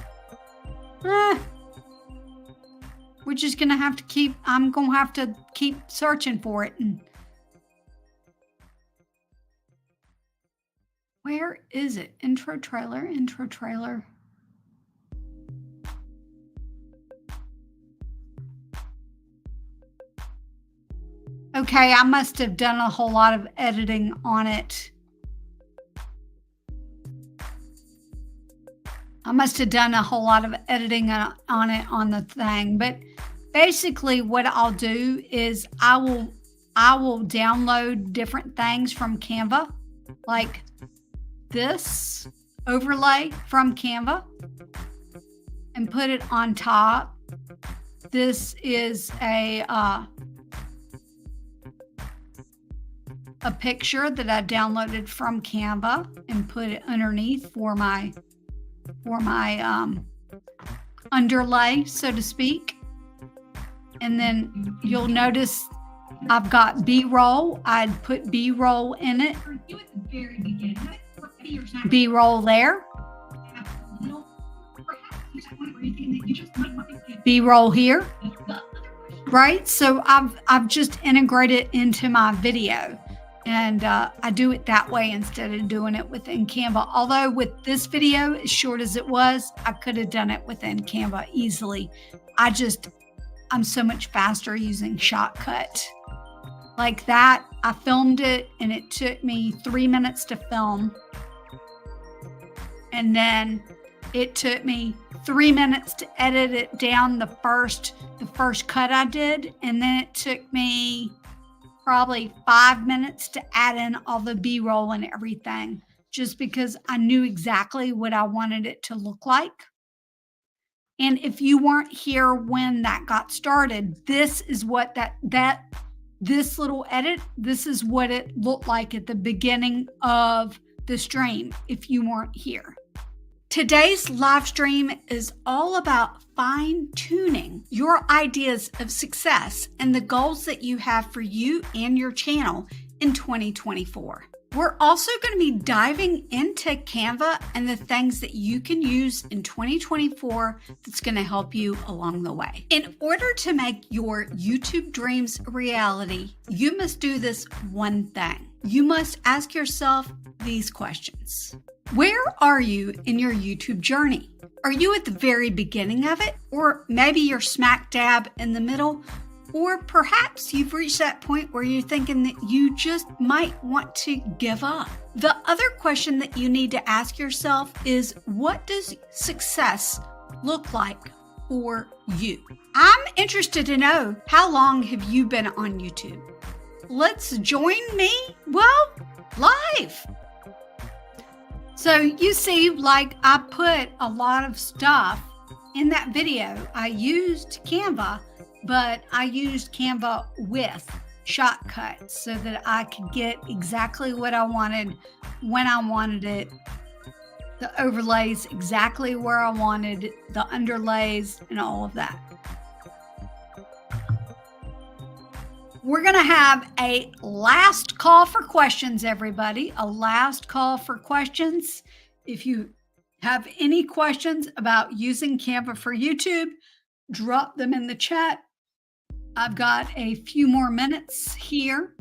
We're just going to have to I'm going to have to keep searching for it. And where is it? Intro trailer. Okay, I must have done a whole lot of editing on it. On it on the thing, but basically what I'll do is I will download different things from Canva, like this overlay from Canva, and put it on top. This is a picture that I downloaded from Canva and put it underneath for my underlay, so to speak. And then you'll notice I've got B-roll. I'd put B-roll in it. B-roll there. B-roll here. Right? So I've just integrated into my video. And I do it that way instead of doing it within Canva. Although with this video, as short as it was, I could have done it within Canva easily. I'm so much faster using Shotcut. Like that, I filmed it and it took me 3 minutes to film. And then it took me 3 minutes to edit it down, the first cut I did. And then it took me probably 5 minutes to add in all the B-roll and everything, just because I knew exactly what I wanted it to look like. And if you weren't here when that got started, this is what this little edit, this is what it looked like at the beginning of the stream if you weren't here. Today's live stream is all about fine-tuning your ideas of success and the goals that you have for you and your channel in 2024. We're also going to be diving into Canva and the things that you can use in 2024 that's going to help you along the way. In order to make your YouTube dreams a reality, you must do this one thing. You must ask yourself these questions. Where are you in your YouTube journey? Are you at the very beginning of it? Or maybe you're smack dab in the middle? Or perhaps you've reached that point where you're thinking that you just might want to give up. The other question that you need to ask yourself is, what does success look like for you? I'm interested to know, how long have you been on YouTube? Let's join me, well, live. So you see, like, I put a lot of stuff in that video. I used Canva, but I used Canva with shortcuts so that I could get exactly what I wanted when I wanted it. The overlays exactly where I wanted, the underlays, and all of that. We're going to have a last call for questions, everybody. A last call for questions. If you have any questions about using Canva for YouTube, drop them in the chat. I've got a few more minutes here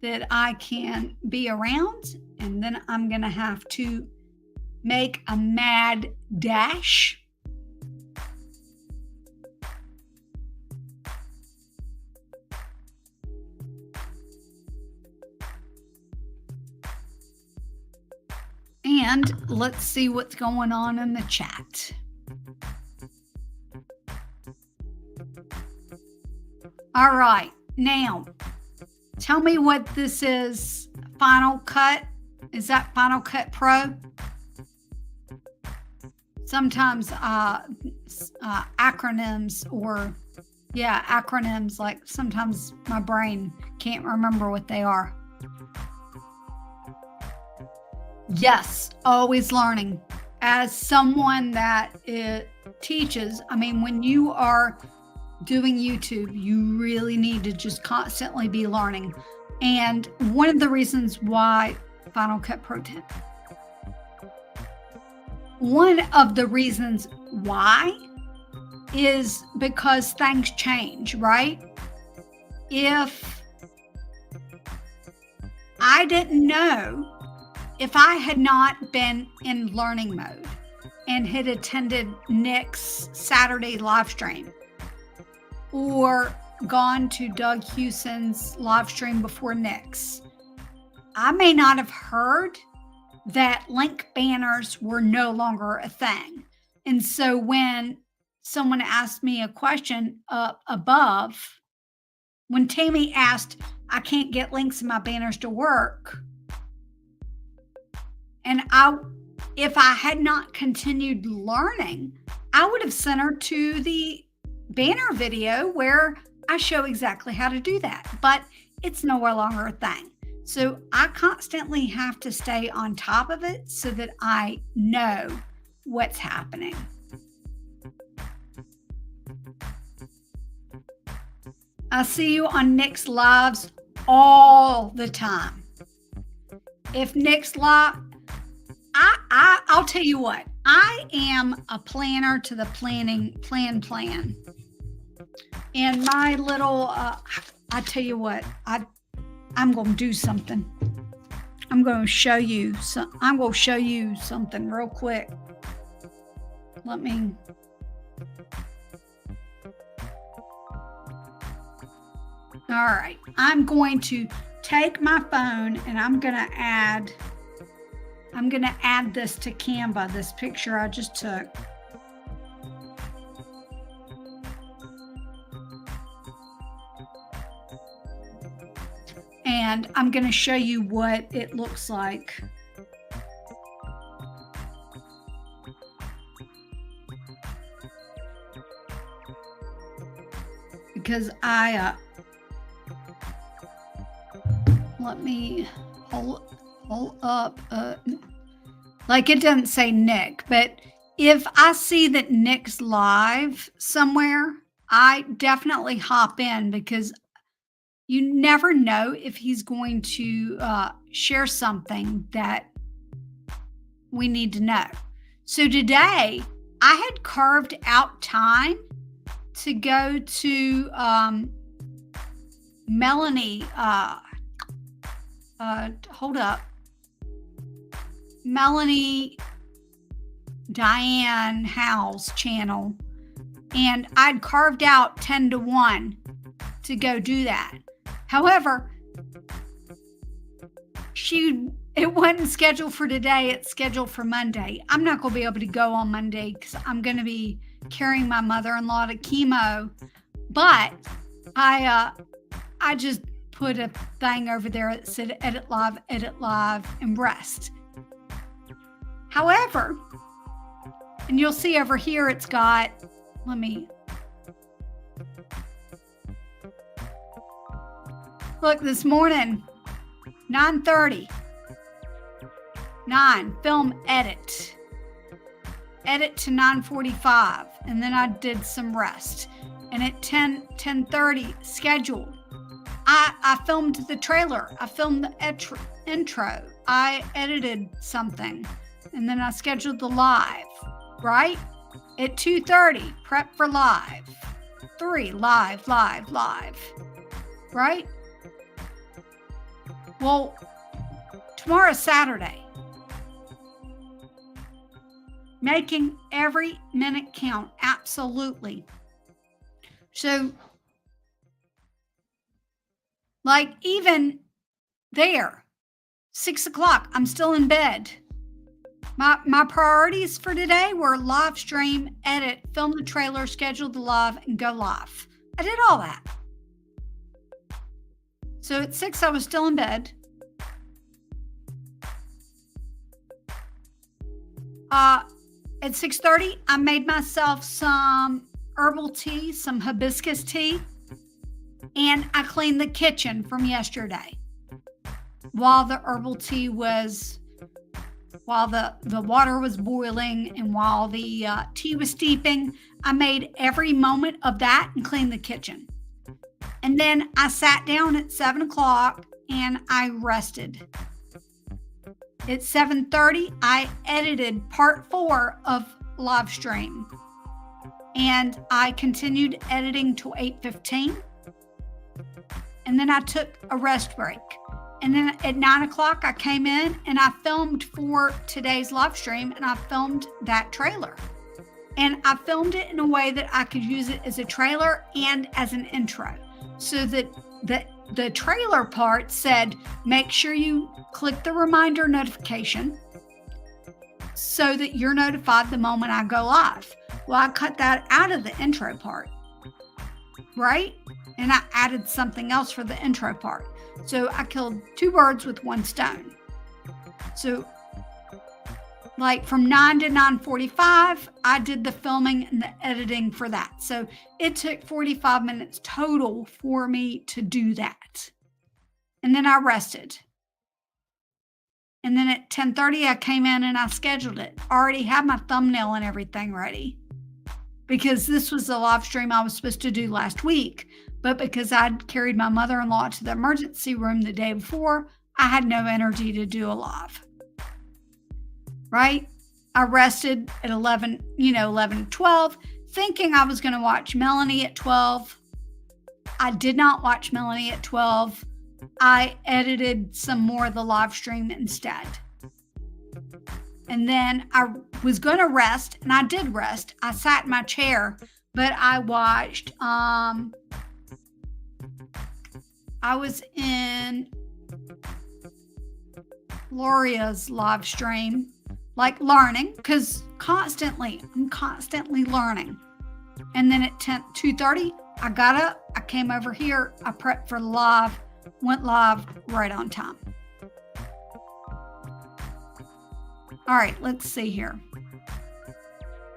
that I can be around, and then I'm going to have to make a mad dash. And let's see what's going on in the chat. All right, now tell me what this is. Final Cut. Is that Final Cut Pro? Sometimes acronyms acronyms, like sometimes my brain can't remember what they are. Yes, always learning. As someone that teaches, I mean, when you are doing YouTube, you really need to just constantly be learning. And one of the reasons why Final Cut Pro 10, one of the reasons why is because things change, right? If I didn't know, if I had not been in learning mode and had attended Nick's Saturday live stream or gone to Doug Hewson's live stream before Nick's, I may not have heard that link banners were no longer a thing. And so when someone asked me a question up above, when Tammy asked, I can't get links in my banners to work, and if I had not continued learning, I would have sent her to the banner video where I show exactly how to do that, but it's no longer a thing. So I constantly have to stay on top of it so that I know what's happening. I see you on Nick's lives all the time. If Nick's live, I'll tell you what, I am a planner to the plan. And my little, I tell you what, I'm going to do something. I'm going to show you something real quick. Let me. All right. I'm going to take my phone and I'm going to add this to Canva, this picture I just took. And I'm going to show you what it looks like. Because let me pull up, like it doesn't say Nick, but if I see that Nick's live somewhere, I definitely hop in because you never know if he's going to share something that we need to know. So today, I had carved out time to go to Melanie, Melanie Diane Howe's channel. And I'd carved out 10 to 1 to go do that. However, it wasn't scheduled for today. It's scheduled for Monday. I'm not going to be able to go on Monday because I'm going to be carrying my mother-in-law to chemo. But I just put a thing over there that said edit live, and rest. However, and you'll see over here it's got, Look, this morning, 9:30. 9, film edit. Edit to 9:45. And then I did some rest. And at 10:30, schedule. I filmed the trailer. I filmed the intro. I edited something. And then I scheduled the live, right? At 2:30, prep for live. 3, live. Right? Well, tomorrow's Saturday. Making every minute count. Absolutely. So, like, even there, 6 o'clock, I'm still in bed. My priorities for today were live stream, edit, film the trailer, schedule the live, and go live. I did all that. So at 6, I was still in bed. At 6:30, I made myself some herbal tea, some hibiscus tea, and I cleaned the kitchen from yesterday. While the herbal tea was, while the water was boiling and while the tea was steeping, I made every moment of that and cleaned the kitchen. And then I sat down at 7 o'clock and I rested. At 7:30, I edited part 4 of live stream. And I continued editing till 8:15. And then I took a rest break. And then at 9 o'clock, I came in and I filmed for today's live stream and I filmed that trailer. And I filmed it in a way that I could use it as a trailer and as an intro. So that the trailer part said, make sure you click the reminder notification so that you're notified the moment I go live. Well, I cut that out of the intro part, right? And I added something else for the intro part. So I killed 2 birds with 1 stone. So like from 9 to 9:45, I did the filming and the editing for that. So it took 45 minutes total for me to do that. And then I rested. And then at 10:30, I came in and I scheduled it. I already had my thumbnail and everything ready because this was a live stream I was supposed to do last week. But because I'd carried my mother-in-law to the emergency room the day before, I had no energy to do a live. Right? I rested at 11:12, thinking I was going to watch Melanie at 12. I did not watch Melanie at 12. I edited some more of the live stream instead. And then I was going to rest, and I did rest. I sat in my chair, but I watched, I was in Gloria's live stream, like learning, because I'm constantly learning. And then at 2:30, I got up, I came over here, I prepped for live, went live right on time. All right, let's see here.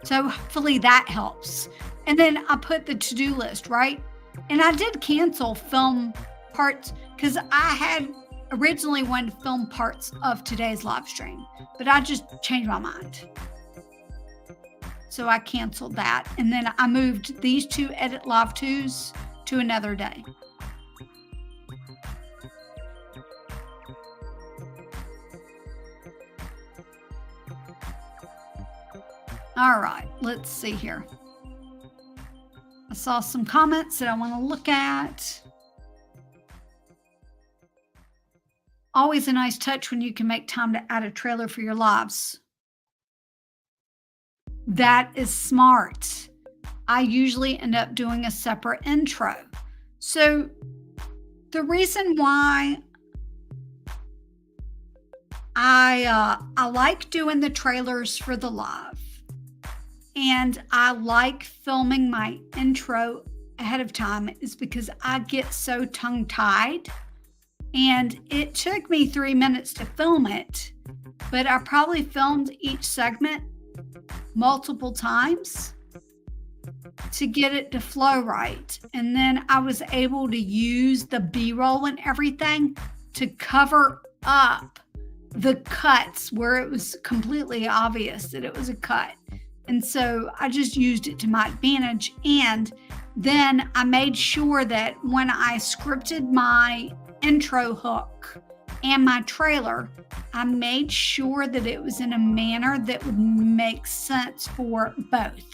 So hopefully that helps. And then I put the to-do list, right? And I did cancel film parts because I had originally wanted to film parts of today's live stream, but I just changed my mind. So I canceled that. And then I moved these 2 edit live 2s to another day. All right, let's see here. I saw some comments that I want to look at. Always a nice touch when you can make time to add a trailer for your lives. That is smart. I usually end up doing a separate intro. So the reason why I like doing the trailers for the live, and I like filming my intro ahead of time, is because I get so tongue-tied. And it took me 3 minutes to film it, but I probably filmed each segment multiple times. to get it to flow right. And then I was able to use the B-roll and everything to cover up the cuts where it was completely obvious that it was a cut. And so I just used it to my advantage. And then I made sure that when I scripted my intro hook and my trailer, I made sure that it was in a manner that would make sense for both.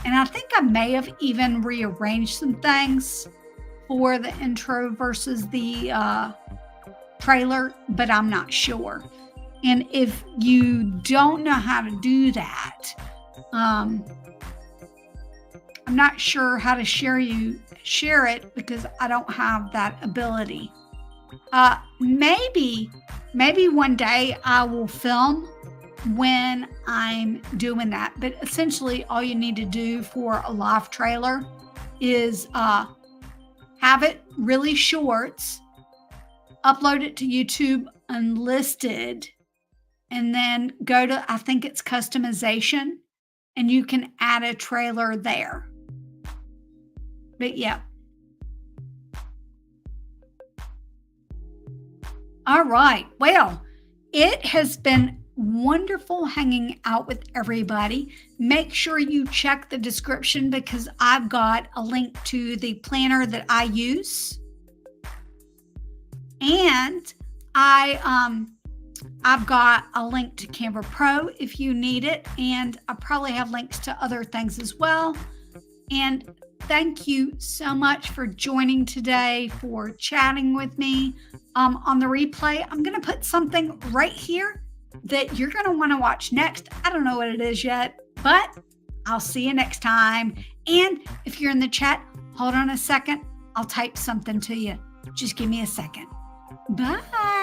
And I think I may have even rearranged some things for the intro versus the trailer, but I'm not sure. And if you don't know how to do that, I'm not sure how to share it because I don't have that ability. Maybe one day I will film when I'm doing that. But essentially, all you need to do for a live trailer is have it really shorts, upload it to YouTube unlisted, and then go to, I think it's customization, and you can add a trailer there. But yeah. All right. Well, it has been wonderful hanging out with everybody. Make sure you check the description because I've got a link to the planner that I use. And I've got a link to Canva Pro if you need it. And I probably have links to other things as well. And thank you so much for joining today, for chatting with me. On the replay, I'm going to put something right here that you're going to want to watch next. I don't know what it is yet, but I'll see you next time. And if you're in the chat, hold on a second. I'll type something to you. Just give me a second. Bye.